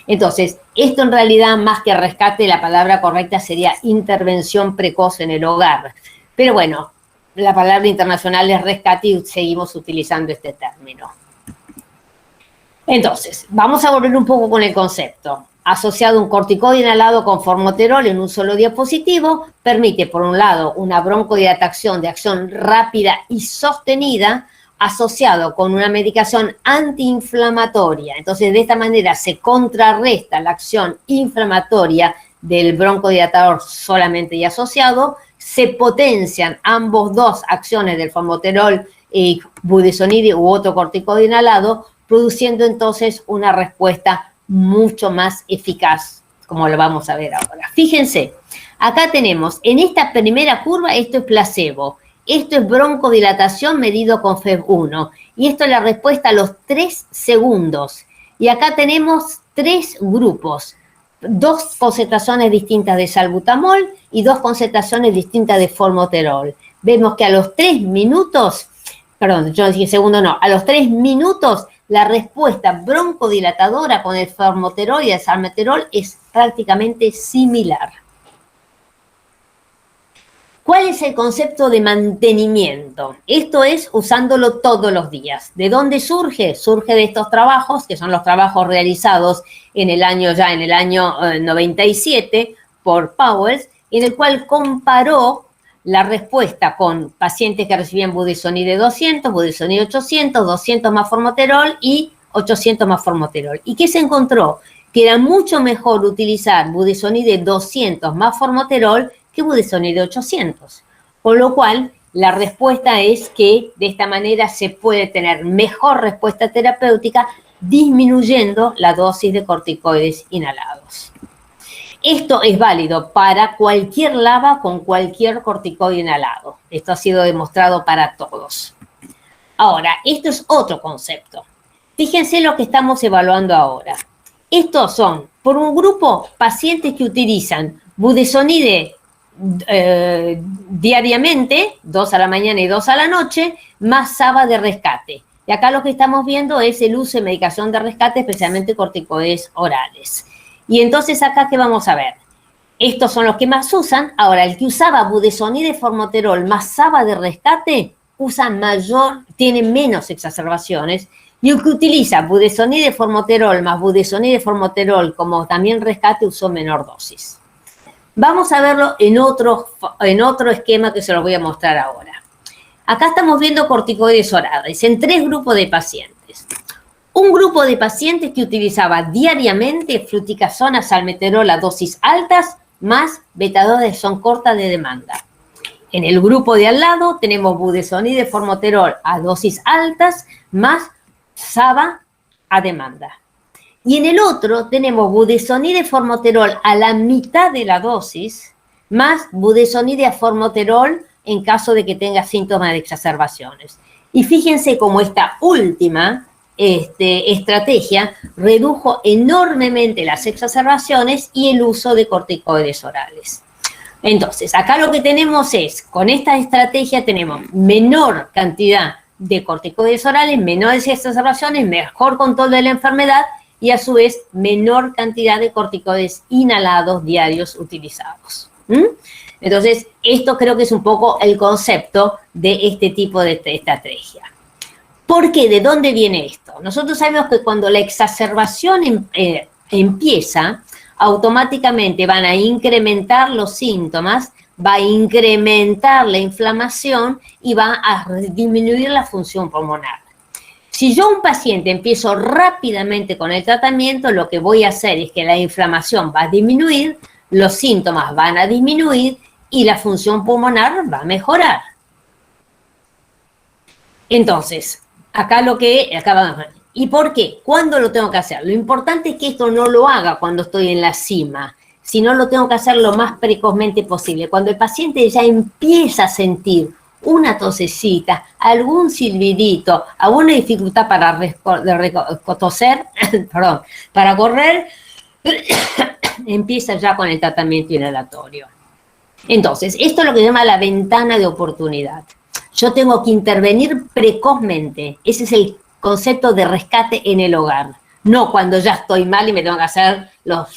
Entonces, esto en realidad, más que rescate, la palabra correcta sería intervención precoz en el hogar. Pero bueno, la palabra internacional es rescate y seguimos utilizando este término. Entonces, vamos a volver un poco con el concepto. Asociado un corticoide inhalado con formoterol en un solo dispositivo, permite, por un lado, una broncodilatación de acción rápida y sostenida, asociado con una medicación antiinflamatoria. Entonces, de esta manera se contrarresta la acción inflamatoria del broncodilatador solamente y asociado, se potencian ambos dos acciones del formoterol y budesonide u otro corticoide inhalado, produciendo entonces una respuesta mucho más eficaz, como lo vamos a ver ahora. Fíjense, acá tenemos, en esta primera curva, esto es placebo. Esto es broncodilatación medido con FEV1. Y esto es la respuesta a los 3 segundos. Y acá tenemos 3 grupos. 2 concentraciones distintas de salbutamol y 2 concentraciones distintas de formoterol. Vemos que a los 3 minutos, perdón, yo dije segundo no, a los 3 minutos la respuesta broncodilatadora con el formoterol y el salmeterol es prácticamente similar. ¿Cuál es el concepto de mantenimiento? Esto es usándolo todos los días. ¿De dónde surge? Surge de estos trabajos, que son los trabajos realizados en el año 97 por Powers, en el cual comparó la respuesta con pacientes que recibían budesonide 200, budesonide 800, 200 más formoterol y 800 más formoterol. ¿Y qué se encontró? Que era mucho mejor utilizar budesonide 200 más formoterol que budesonide 800. Con lo cual, la respuesta es que de esta manera se puede tener mejor respuesta terapéutica disminuyendo la dosis de corticoides inhalados. Esto es válido para cualquier LABA con cualquier corticoide inhalado. Esto ha sido demostrado para todos. Ahora, esto es otro concepto. Fíjense lo que estamos evaluando ahora. Estos son, por un grupo, pacientes que utilizan budesonide diariamente, 2 a la mañana y 2 a la noche, más SABA de rescate. Y acá lo que estamos viendo es el uso de medicación de rescate, especialmente corticoides orales. Y entonces acá, ¿qué vamos a ver? Estos son los que más usan. Ahora, el que usaba budesonide formoterol más SABA de rescate, tiene menos exacerbaciones. Y el que utiliza budesonide formoterol más budesonide formoterol como también rescate usó menor dosis. Vamos a verlo en otro esquema que se los voy a mostrar ahora. Acá estamos viendo corticoides orales en 3 grupos de pacientes. Un grupo de pacientes que utilizaba diariamente fluticasona, salmeterol a dosis altas más beta-2 de acción corta de demanda. En el grupo de al lado tenemos budesonide formoterol a dosis altas más SABA a demanda. Y en el otro tenemos budesonide formoterol a la mitad de la dosis más budesonide a formoterol en caso de que tenga síntomas de exacerbaciones. Y fíjense cómo esta última estrategia redujo enormemente las exacerbaciones y el uso de corticoides orales. Entonces, acá lo que tenemos es, con esta estrategia tenemos menor cantidad de corticoides orales, menores exacerbaciones, mejor control de la enfermedad y a su vez menor cantidad de corticoides inhalados diarios utilizados. Entonces, esto creo que es un poco el concepto de este tipo de estrategia. ¿Por qué? ¿De dónde viene esto? Nosotros sabemos que cuando la exacerbación empieza, automáticamente van a incrementar los síntomas, va a incrementar la inflamación y va a disminuir la función pulmonar. Si yo a un paciente empiezo rápidamente con el tratamiento, lo que voy a hacer es que la inflamación va a disminuir, los síntomas van a disminuir y la función pulmonar va a mejorar. Entonces, acá vamos a ver. ¿Y por qué? ¿Cuándo lo tengo que hacer? Lo importante es que esto no lo haga cuando estoy en la cima, sino lo tengo que hacer lo más precozmente posible. Cuando el paciente ya empieza a sentir una tosecita, algún silbidito, alguna dificultad para toser, perdón, para correr, empieza ya con el tratamiento inhalatorio. Entonces, esto es lo que se llama la ventana de oportunidad. Yo tengo que intervenir precozmente. Ese es el concepto de rescate en el hogar. No cuando ya estoy mal y me tengo que hacer los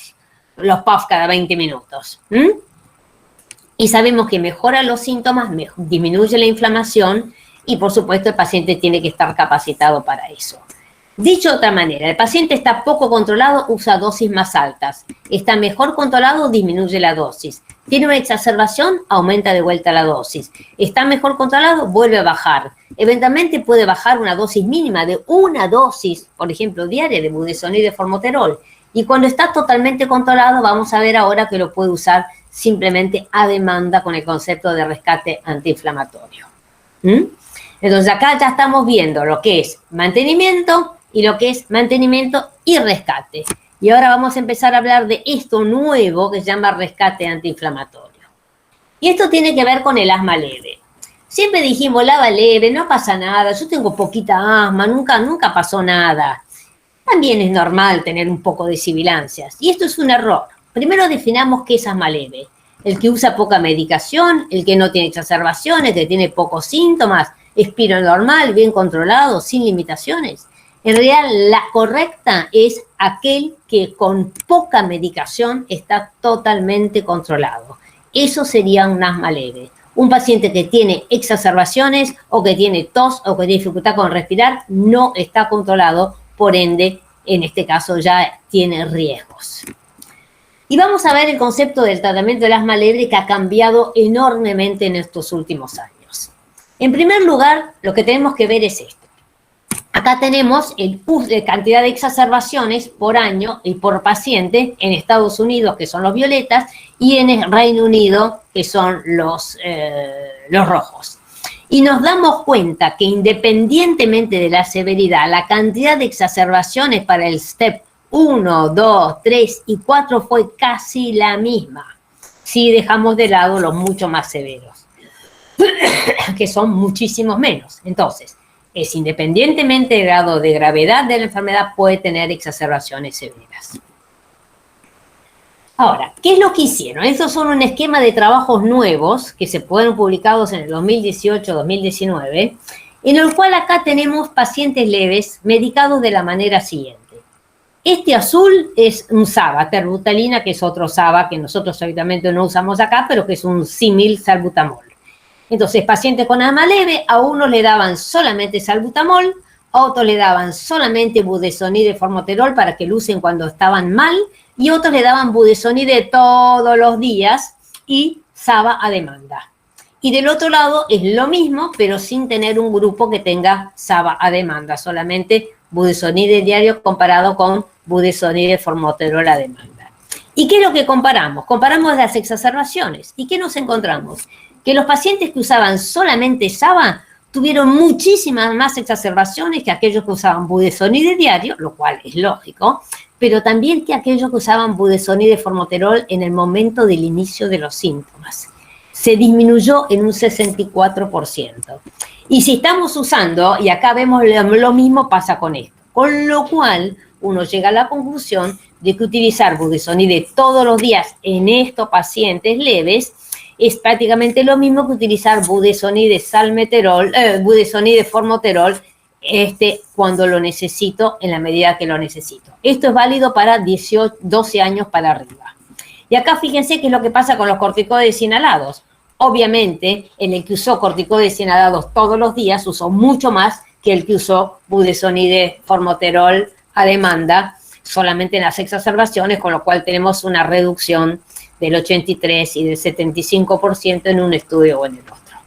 puffs cada 20 minutos. Y sabemos que mejora los síntomas, disminuye la inflamación y, por supuesto, el paciente tiene que estar capacitado para eso. Dicho de otra manera, el paciente está poco controlado, usa dosis más altas. Está mejor controlado, disminuye la dosis. Tiene una exacerbación, aumenta de vuelta la dosis. Está mejor controlado, vuelve a bajar. Eventualmente puede bajar una dosis mínima de una dosis, por ejemplo, diaria de budesonide formoterol. Y cuando está totalmente controlado, vamos a ver ahora que lo puede usar simplemente a demanda con el concepto de rescate antiinflamatorio. Entonces acá ya estamos viendo lo que es mantenimiento y lo que es mantenimiento y rescate. Y ahora vamos a empezar a hablar de esto nuevo que se llama rescate antiinflamatorio. Y esto tiene que ver con el asma leve. Siempre dijimos, lava leve, no pasa nada, yo tengo poquita asma, nunca pasó nada. También es normal tener un poco de sibilancias. Y esto es un error. Primero definamos qué es asma leve. El que usa poca medicación, el que no tiene exacerbaciones, que tiene pocos síntomas, expiro normal, bien controlado, sin limitaciones. En realidad, la correcta es aquel que con poca medicación está totalmente controlado. Eso sería un asma leve. Un paciente que tiene exacerbaciones o que tiene tos o que tiene dificultad con respirar no está controlado, por ende, en este caso ya tiene riesgos. Y vamos a ver el concepto del tratamiento del asma leve que ha cambiado enormemente en estos últimos años. En primer lugar, lo que tenemos que ver es esto. Acá tenemos el cantidad de exacerbaciones por año y por paciente en Estados Unidos, que son los violetas, y en el Reino Unido, que son los rojos. Y nos damos cuenta que independientemente de la severidad, la cantidad de exacerbaciones para el STEP 1, 2, 3 y 4 fue casi la misma, si dejamos de lado los mucho más severos, que son muchísimos menos. Entonces, es independientemente del grado de gravedad de la enfermedad, puede tener exacerbaciones severas. Ahora, ¿qué es lo que hicieron? Estos son un esquema de trabajos nuevos que se fueron publicados en el 2018-2019, en el cual acá tenemos pacientes leves medicados de la manera siguiente. Este azul es un SABA, terbutalina, que es otro SABA que nosotros habitualmente no usamos acá, pero que es un símil salbutamol. Entonces, pacientes con asma leve, a unos le daban solamente salbutamol, a otros le daban solamente budesonide formoterol para que lo usen cuando estaban mal, y otros le daban budesonide todos los días y SABA a demanda. Y del otro lado es lo mismo, pero sin tener un grupo que tenga SABA a demanda, solamente budesonide diario comparado con budesonide formoterol a demanda. ¿Y qué es lo que comparamos? Comparamos las exacerbaciones. ¿Y qué nos encontramos? Que los pacientes que usaban solamente SABA tuvieron muchísimas más exacerbaciones que aquellos que usaban budesonide diario, lo cual es lógico, pero también que aquellos que usaban budesonide formoterol en el momento del inicio de los síntomas. Se disminuyó en un 64%. Y si estamos usando, y acá vemos lo mismo pasa con esto, con lo cual uno llega a la conclusión de que utilizar budesonide todos los días en estos pacientes leves es prácticamente lo mismo que utilizar budesonide budesonide formoterol cuando lo necesito, en la medida que lo necesito. Esto es válido para 12 años para arriba. Y acá fíjense qué es lo que pasa con los corticoides inhalados. Obviamente, en el que usó corticoides inhalados todos los días, usó mucho más que el que usó budesonide formoterol a demanda, solamente en las exacerbaciones, con lo cual tenemos una reducción del 83 y del 75% en un estudio o en el otro.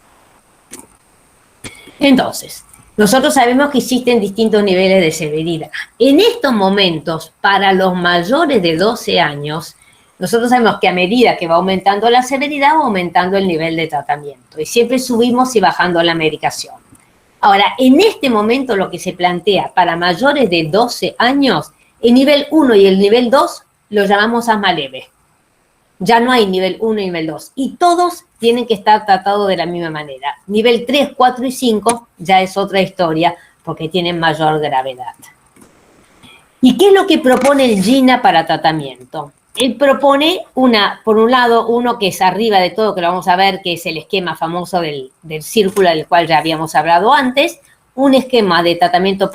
Entonces, nosotros sabemos que existen distintos niveles de severidad. En estos momentos, para los mayores de 12 años, nosotros sabemos que a medida que va aumentando la severidad, va aumentando el nivel de tratamiento. Y siempre subimos y bajando la medicación. Ahora, en este momento lo que se plantea para mayores de 12 años, el nivel 1 y el nivel 2 lo llamamos asma leve. Ya no hay nivel 1 y nivel 2. Y todos tienen que estar tratados de la misma manera. Nivel 3, 4 y 5 ya es otra historia porque tienen mayor gravedad. ¿Y qué es lo que propone el GINA para tratamiento? Él propone por un lado, uno que es arriba de todo, que lo vamos a ver, que es el esquema famoso del círculo del cual ya habíamos hablado antes, un esquema de tratamiento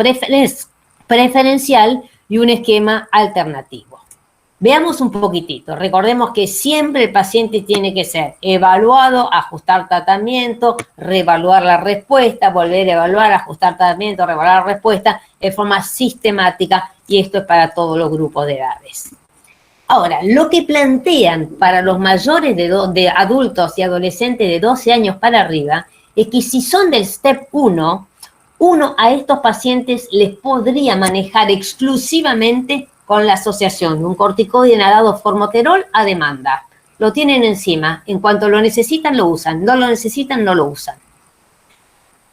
preferencial y un esquema alternativo. Veamos un poquitito. Recordemos que siempre el paciente tiene que ser evaluado, ajustar tratamiento, reevaluar la respuesta, volver a evaluar, ajustar tratamiento, reevaluar la respuesta de forma sistemática, y esto es para todos los grupos de edades. Ahora, lo que plantean para los mayores de adultos y adolescentes de 12 años para arriba es que si son del STEP 1, a estos pacientes les podría manejar exclusivamente con la asociación de un corticoide inhalado formoterol a demanda. Lo tienen encima. En cuanto lo necesitan, lo usan. No lo necesitan, no lo usan.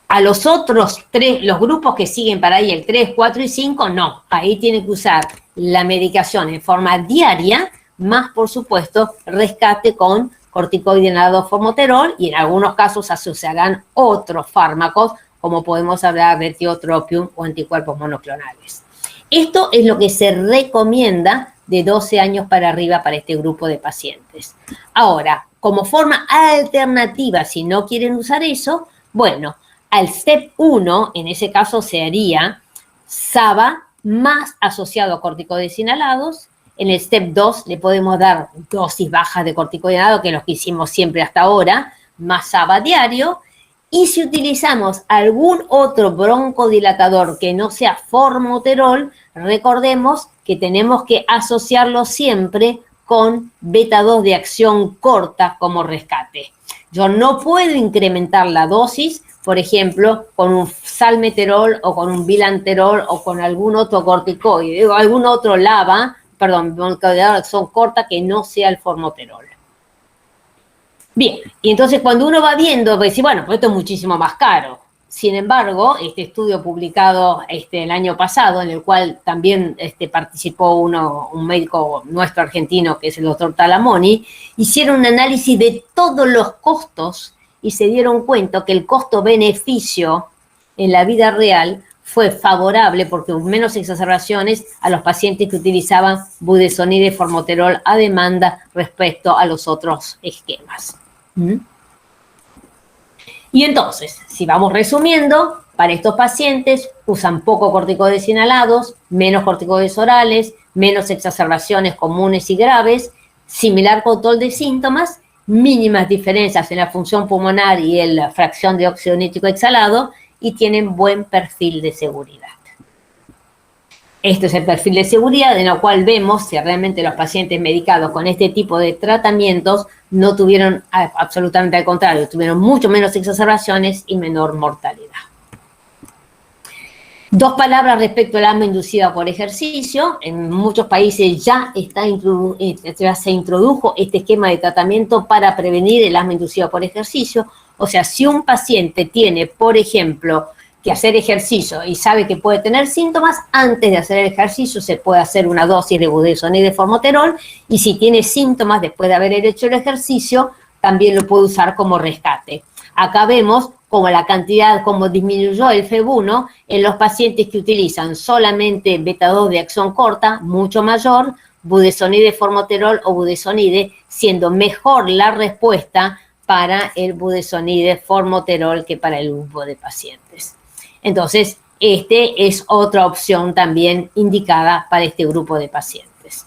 A los otros tres, los grupos que siguen para ahí, el 3, 4 y 5, no. Ahí tienen que usar la medicación en forma diaria, más, por supuesto, rescate con corticoide inhalado formoterol y en algunos casos asociarán otros fármacos, como podemos hablar de tiotropium o anticuerpos monoclonales. Esto es lo que se recomienda de 12 años para arriba para este grupo de pacientes. Ahora, como forma alternativa, si no quieren usar eso, bueno, al step 1, en ese caso se haría SABA más asociado a corticoides inhalados. En el step 2 le podemos dar dosis bajas de corticoide inhalado, que es lo que hicimos siempre hasta ahora, más SABA diario. Y si utilizamos algún otro broncodilatador que no sea formoterol, recordemos que tenemos que asociarlo siempre con beta-2 de acción corta como rescate. Yo no puedo incrementar la dosis, por ejemplo, con un salmeterol o con un bilanterol o con algún otro corticoide o algún otro broncodilatador de acción corta que no sea el formoterol. Bien, y entonces cuando uno va viendo, va a decir, bueno, pues esto es muchísimo más caro. Sin embargo, este estudio publicado el año pasado, en el cual también participó un médico nuestro argentino, que es el doctor Talamoni, hicieron un análisis de todos los costos y se dieron cuenta que el costo-beneficio en la vida real fue favorable porque hubo menos exacerbaciones a los pacientes que utilizaban budesonide formoterol a demanda respecto a los otros esquemas. Y entonces, si vamos resumiendo, para estos pacientes usan poco corticoides inhalados, menos corticoides orales, menos exacerbaciones comunes y graves, similar control de síntomas, mínimas diferencias en la función pulmonar y en la fracción de óxido nítrico exhalado y tienen buen perfil de seguridad. Este es el perfil de seguridad en el cual vemos si realmente los pacientes medicados con este tipo de tratamientos no tuvieron, absolutamente al contrario, tuvieron mucho menos exacerbaciones y menor mortalidad. Dos palabras respecto al asma inducida por ejercicio. En muchos países ya se introdujo este esquema de tratamiento para prevenir el asma inducida por ejercicio. O sea, si un paciente tiene, por ejemplo, que hacer ejercicio y sabe que puede tener síntomas, antes de hacer el ejercicio se puede hacer una dosis de budesonide formoterol y si tiene síntomas después de haber hecho el ejercicio, también lo puede usar como rescate. Acá vemos como la cantidad, como disminuyó el FEV1 en los pacientes que utilizan solamente beta-2 de acción corta, mucho mayor, budesonide formoterol o budesonide, siendo mejor la respuesta para el budesonide formoterol que para el grupo de pacientes. Entonces, es otra opción también indicada para este grupo de pacientes.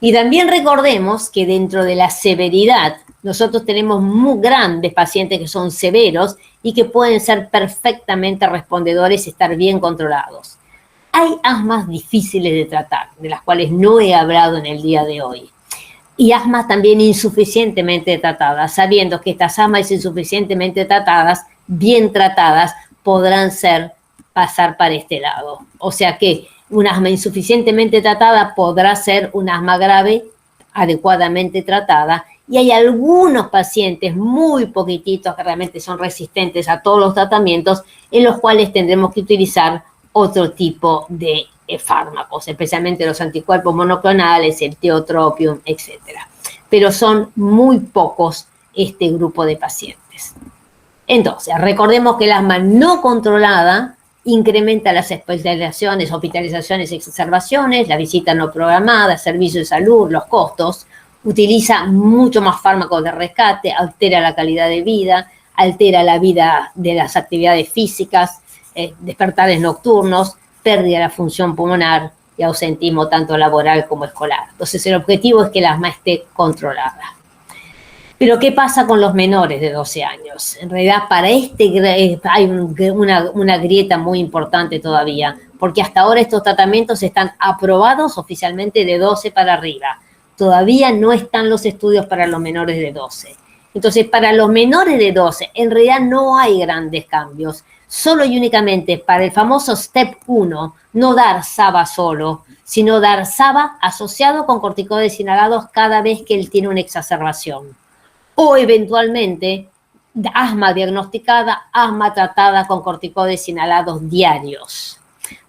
Y también recordemos que dentro de la severidad, nosotros tenemos muy grandes pacientes que son severos y que pueden ser perfectamente respondedores y estar bien controlados. Hay asmas difíciles de tratar, de las cuales no he hablado en el día de hoy. Y asmas también insuficientemente tratadas, sabiendo que estas asmas insuficientemente tratadas, bien tratadas, podrán pasar para este lado. O sea que un asma insuficientemente tratada podrá ser un asma grave adecuadamente tratada y hay algunos pacientes muy poquititos que realmente son resistentes a todos los tratamientos en los cuales tendremos que utilizar otro tipo de fármacos, especialmente los anticuerpos monoclonales, el tiotropium, etc. Pero son muy pocos este grupo de pacientes. Entonces, recordemos que el asma no controlada incrementa las hospitalizaciones, exacerbaciones, la visita no programada, servicio de salud, los costos, utiliza mucho más fármacos de rescate, altera la calidad de vida, altera la vida de las actividades físicas, despertares nocturnos, pérdida de la función pulmonar y ausentismo tanto laboral como escolar. Entonces, el objetivo es que el asma esté controlada. Pero, ¿qué pasa con los menores de 12 años? En realidad, para hay una grieta muy importante todavía, porque hasta ahora estos tratamientos están aprobados oficialmente de 12 para arriba. Todavía no están los estudios para los menores de 12. Entonces, para los menores de 12, en realidad no hay grandes cambios. Solo y únicamente para el famoso Step 1, no dar SABA solo, sino dar SABA asociado con corticoides inhalados cada vez que él tiene una exacerbación. O eventualmente, asma diagnosticada, asma tratada con corticoides inhalados diarios.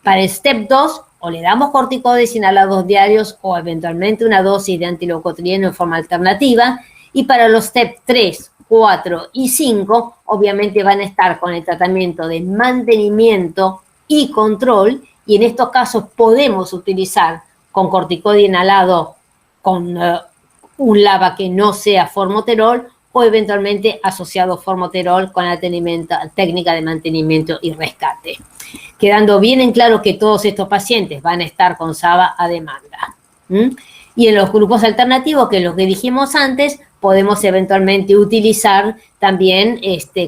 Para el Step 2, o le damos corticoides inhalados diarios o eventualmente una dosis de antileucotrieno en forma alternativa. Y para los step 3, 4 y 5, obviamente van a estar con el tratamiento de mantenimiento y control, y en estos casos podemos utilizar con corticoide inhalado con un LABA que no sea formoterol, o eventualmente asociado formoterol con la técnica de mantenimiento y rescate. Quedando bien en claro que todos estos pacientes van a estar con SABA a demanda. Y en los grupos alternativos, que es lo que dijimos antes, podemos eventualmente utilizar también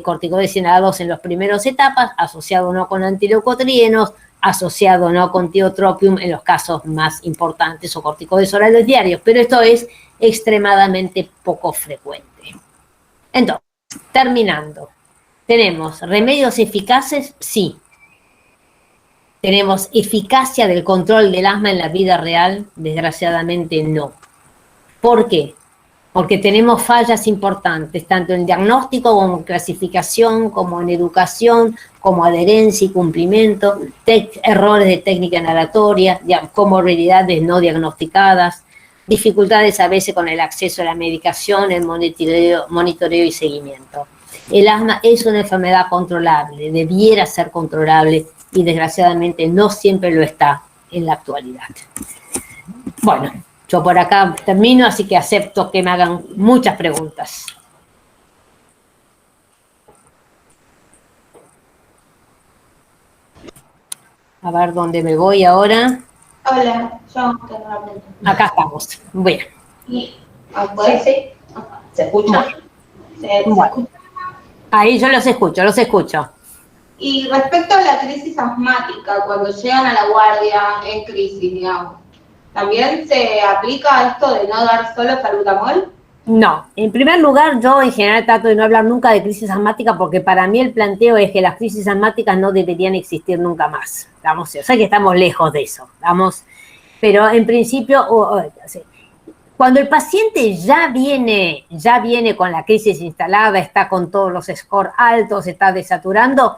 corticoides inhalados en las primeras etapas, asociado no con antileucotrienos, asociado no con tiotropium en los casos más importantes, o corticoides orales diarios, pero esto es extremadamente poco frecuente. Entonces, terminando, ¿tenemos remedios eficaces? Sí. ¿Tenemos eficacia del control del asma en la vida real? Desgraciadamente no. ¿Por qué? Porque tenemos fallas importantes, tanto en diagnóstico como en clasificación, como en educación, como adherencia y cumplimiento, errores de técnica inhalatoria, comorbilidades no diagnosticadas, dificultades a veces con el acceso a la medicación, el monitoreo y seguimiento. El asma es una enfermedad controlable, debiera ser controlable, y desgraciadamente no siempre lo está en la actualidad. Bueno, yo por acá termino, así que acepto que me hagan muchas preguntas. A ver dónde me voy ahora. Hola, yo tengo una pregunta. Acá estamos. Bien. Sí. ¿Se escucha? Bueno. Ahí yo los escucho. Y respecto a la crisis asmática, cuando llegan a la guardia en crisis, digamos, ¿también se aplica esto de no dar solo salbutamol? No, en primer lugar, yo en general trato de no hablar nunca de crisis asmática, porque para mí el planteo es que las crisis asmáticas no deberían existir nunca más. Vamos, yo sé que estamos lejos de eso, vamos, pero en principio, cuando el paciente ya viene con la crisis instalada, está con todos los scores altos, está desaturando,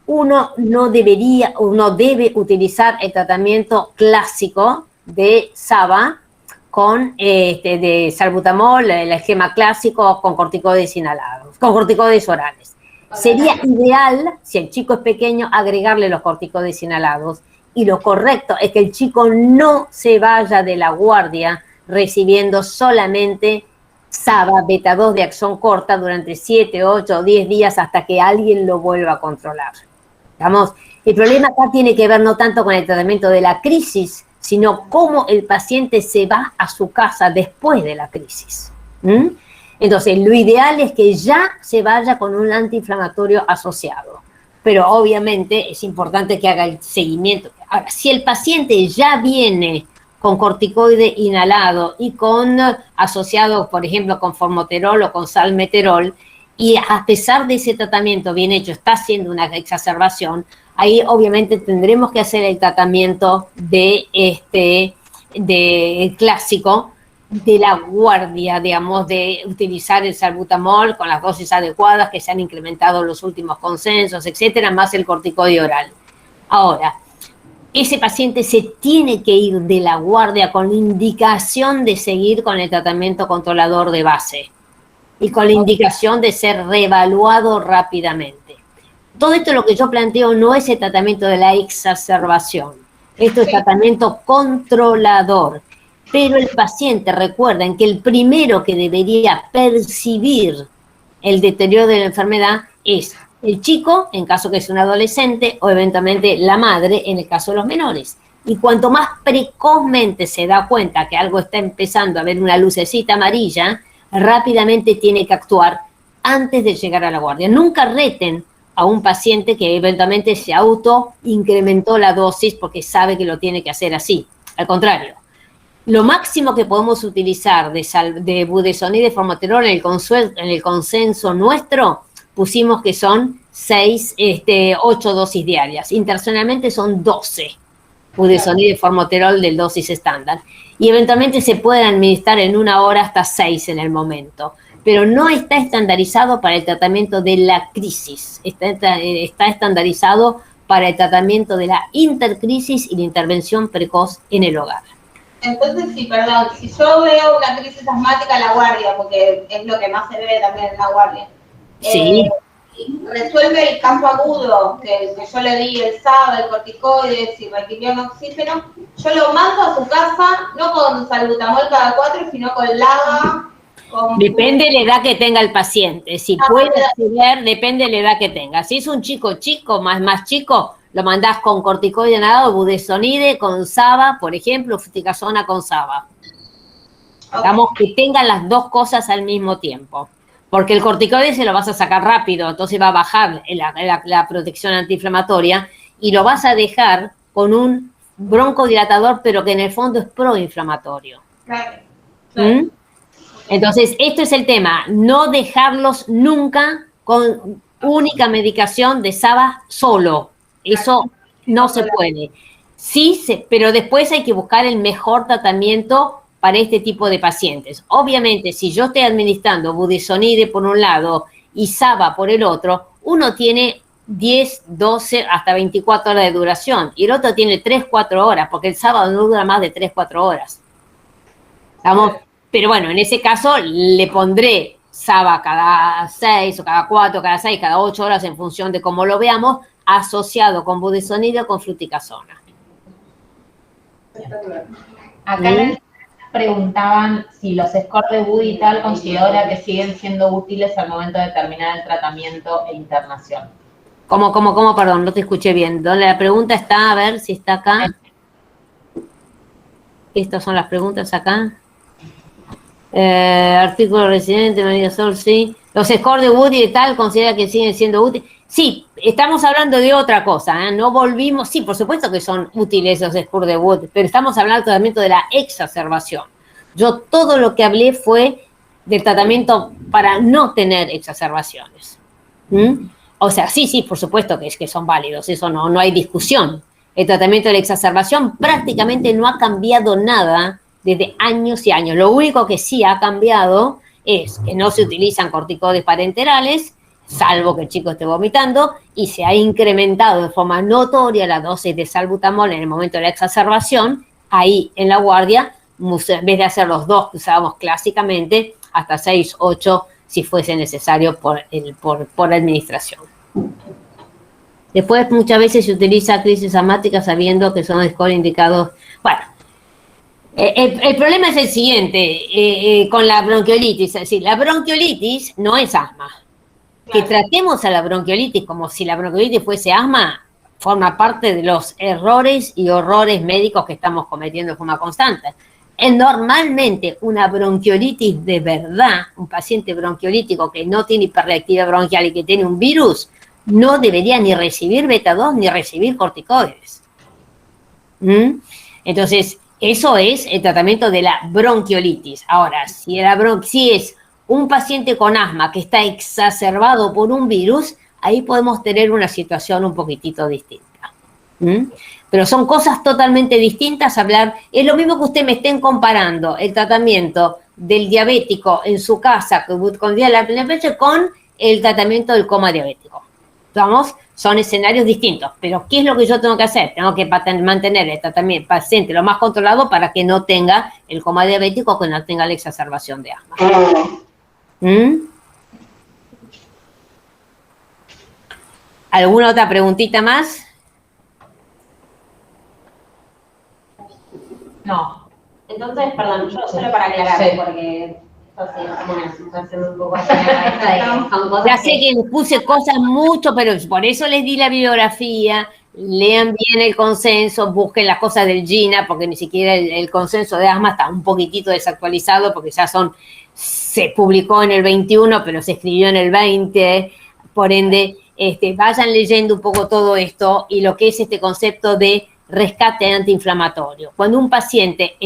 uno debe utilizar el tratamiento clásico de SABA con de salbutamol, el esquema clásico con corticoides inhalados, con corticoides orales. Sería ideal, si el chico es pequeño, agregarle los corticoides inhalados, y lo correcto es que el chico no se vaya de la guardia recibiendo solamente SABA beta 2 de acción corta durante 7, 8 o 10 días hasta que alguien lo vuelva a controlar. Digamos, el problema acá tiene que ver no tanto con el tratamiento de la crisis, sino cómo el paciente se va a su casa después de la crisis. Entonces, lo ideal es que ya se vaya con un antiinflamatorio asociado, pero obviamente es importante que haga el seguimiento. Ahora, si el paciente ya viene con corticoide inhalado y asociado, por ejemplo, con formoterol o con salmeterol, y a pesar de ese tratamiento bien hecho está haciendo una exacerbación, ahí obviamente tendremos que hacer el tratamiento de clásico de la guardia, digamos, de utilizar el salbutamol con las dosis adecuadas que se han incrementado en los últimos consensos, etcétera, más el corticoide oral. Ahora, ese paciente se tiene que ir de la guardia con la indicación de seguir con el tratamiento controlador de base y con la indicación de ser reevaluado rápidamente. Todo esto lo que yo planteo no es el tratamiento de la exacerbación, esto es tratamiento controlador, pero el paciente, recuerden que el primero que debería percibir el deterioro de la enfermedad es el chico, en caso que es un adolescente, o eventualmente la madre, en el caso de los menores. Y cuanto más precozmente se da cuenta que algo está empezando a ver una lucecita amarilla, rápidamente tiene que actuar antes de llegar a la guardia. Nunca reten a un paciente que eventualmente se incrementó la dosis porque sabe que lo tiene que hacer así. Al contrario, lo máximo que podemos utilizar de budesonide y de formoterol en el consenso nuestro, pusimos que son 8 dosis diarias. Internacionalmente son 12 budesonide y formoterol del dosis estándar. Y eventualmente se pueden administrar en 1 hora hasta 6 en el momento. Pero no está estandarizado para el tratamiento de la crisis. Está estandarizado para el tratamiento de la intercrisis y la intervención precoz en el hogar. Entonces, sí, perdón, si yo veo una crisis asmática en la guardia, porque es lo que más se ve también en la guardia, Sí. resuelve el campo agudo, que yo le di el SABA, el corticoides y requirió un oxígeno, yo lo mando a su casa, no con salbutamol cada 4, sino con LABA. Depende de la edad que tenga el paciente. Si puede acceder, depende de la edad que tenga. Si es un chico más chico, lo mandás con corticoide nadado, budesonide, con SABA, por ejemplo, fluticasona con SABA. Digamos que tengan las dos cosas al mismo tiempo. Porque el corticoide se lo vas a sacar rápido, entonces va a bajar la protección antiinflamatoria y lo vas a dejar con un broncodilatador, pero que en el fondo es proinflamatorio. Claro. ¿Mm? Entonces, esto es el tema, no dejarlos nunca con única medicación de SABA solo. Eso no se puede. Sí, pero después hay que buscar el mejor tratamiento para este tipo de pacientes. Obviamente, si yo estoy administrando budesonide por un lado y SABA por el otro, uno tiene 10, 12, hasta 24 horas de duración y el otro tiene 3, 4 horas, porque el SABA no dura más de 3, 4 horas. ¿Estamos? Pero bueno, en ese caso le pondré SABA cada 6 o cada 4, cada 6, cada 8 horas en función de cómo lo veamos, asociado con budesonide o con fluticasona. Acá preguntaban si los scores de Budi y tal considera que siguen siendo útiles al momento de terminar el tratamiento e internación. ¿Cómo? Perdón, no te escuché bien. La pregunta está, a ver si está acá. Estas son las preguntas acá. Artículo residente, María Sol, sí. Los scores de Woody y tal, ¿considera que siguen siendo útiles? Sí, estamos hablando de otra cosa, ¿eh? No volvimos, sí, por supuesto que son útiles los scores de Woody, pero estamos hablando del tratamiento de la exacerbación. Yo todo lo que hablé fue del tratamiento para no tener exacerbaciones. O sea, sí, por supuesto que son válidos, eso no hay discusión. El tratamiento de la exacerbación prácticamente no ha cambiado nada desde años y años. Lo único que sí ha cambiado es que no se utilizan corticoides parenterales, salvo que el chico esté vomitando, y se ha incrementado de forma notoria la dosis de salbutamol en el momento de la exacerbación, ahí en la guardia, en vez de hacer los 2 que usábamos clásicamente, hasta 6, 8, si fuese necesario por administración. Después, muchas veces se utiliza crisis asmática sabiendo que son scores indicados. Bueno, el problema es el siguiente, con la bronquiolitis. Es decir, la bronquiolitis no es asma. Que tratemos a la bronquiolitis como si la bronquiolitis fuese asma, forma parte de los errores y horrores médicos que estamos cometiendo de forma constante. Normalmente, una bronquiolitis de verdad, un paciente bronquiolítico que no tiene hiperreactividad bronquial y que tiene un virus, no debería ni recibir beta-2 ni recibir corticoides. Entonces, eso es el tratamiento de la bronquiolitis. Ahora, si es un paciente con asma que está exacerbado por un virus, ahí podemos tener una situación un poquitito distinta. Pero son cosas totalmente distintas. Es lo mismo que usted me estén comparando el tratamiento del diabético en su casa con el tratamiento del coma diabético. Vamos, son escenarios distintos, pero ¿qué es lo que yo tengo que hacer? Tengo que mantener el tratamiento paciente lo más controlado para que no tenga el coma diabético, que no tenga la exacerbación de asma. ¿Alguna otra preguntita más? No. Entonces, perdón, yo solo para aclarar, Sí. porque un poco Ya sé que les puse cosas mucho, pero por eso les di la bibliografía. Lean bien el consenso, busquen las cosas del GINA, porque ni siquiera el consenso de asma está un poquitito desactualizado, porque ya se publicó en el 21, pero se escribió en el 20, por ende, vayan leyendo un poco todo esto y lo que es este concepto de rescate antiinflamatorio. Cuando un paciente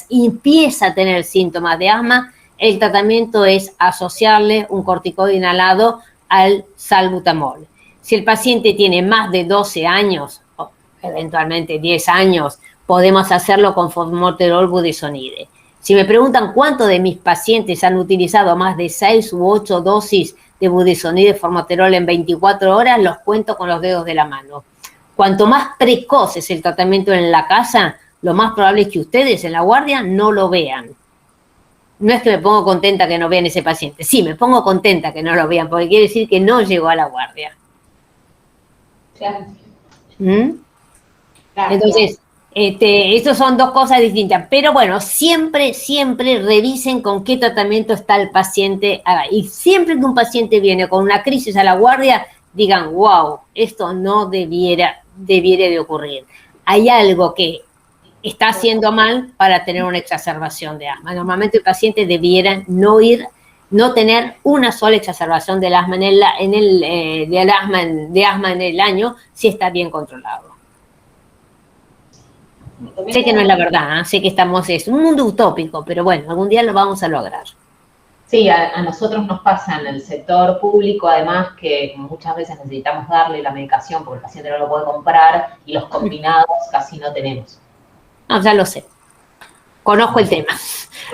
empieza a tener síntomas de asma, el tratamiento es asociarle un corticoide inhalado al salbutamol. Si el paciente tiene más de 12 años, o eventualmente 10 años, podemos hacerlo con formoterol budesonide. Si me preguntan cuántos de mis pacientes han utilizado más de 6 u 8 dosis de budesonide formoterol en 24 horas, los cuento con los dedos de la mano. Cuanto más precoz es el tratamiento en la casa, lo más probable es que ustedes en la guardia no lo vean. No es que me pongo contenta que no vean ese paciente. Sí, me pongo contenta que no lo vean, porque quiere decir que no llegó a la guardia. Claro. ¿Mm? Gracias. Entonces, estas son dos cosas distintas. Pero bueno, siempre, siempre revisen con qué tratamiento está el paciente. Y siempre que un paciente viene con una crisis a la guardia, digan, wow, esto no debiera de ocurrir. Hay algo que está haciendo mal para tener una exacerbación de asma. Normalmente el paciente debiera no tener una sola exacerbación del asma de asma en el año si está bien controlado. Sé que no es la verdad, sé que es un mundo utópico, pero bueno, algún día lo vamos a lograr. Sí, a nosotros nos pasa en el sector público, además, que muchas veces necesitamos darle la medicación porque el paciente no lo puede comprar y los combinados casi no tenemos. No, ya lo sé. Conozco el tema.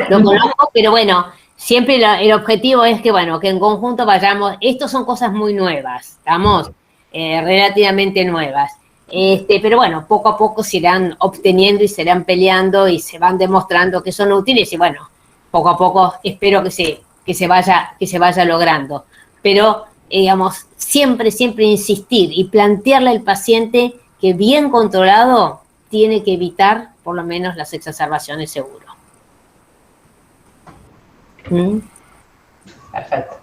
Lo conozco, pero bueno, siempre el objetivo es que, bueno, que en conjunto vayamos. Estos son cosas muy nuevas, estamos relativamente nuevas. Pero bueno, poco a poco se irán obteniendo y se irán peleando y se van demostrando que son útiles y bueno, poco a poco espero que se vaya logrando. Pero, digamos, siempre insistir y plantearle al paciente que bien controlado tiene que evitar por lo menos las exacerbaciones seguro. Perfecto.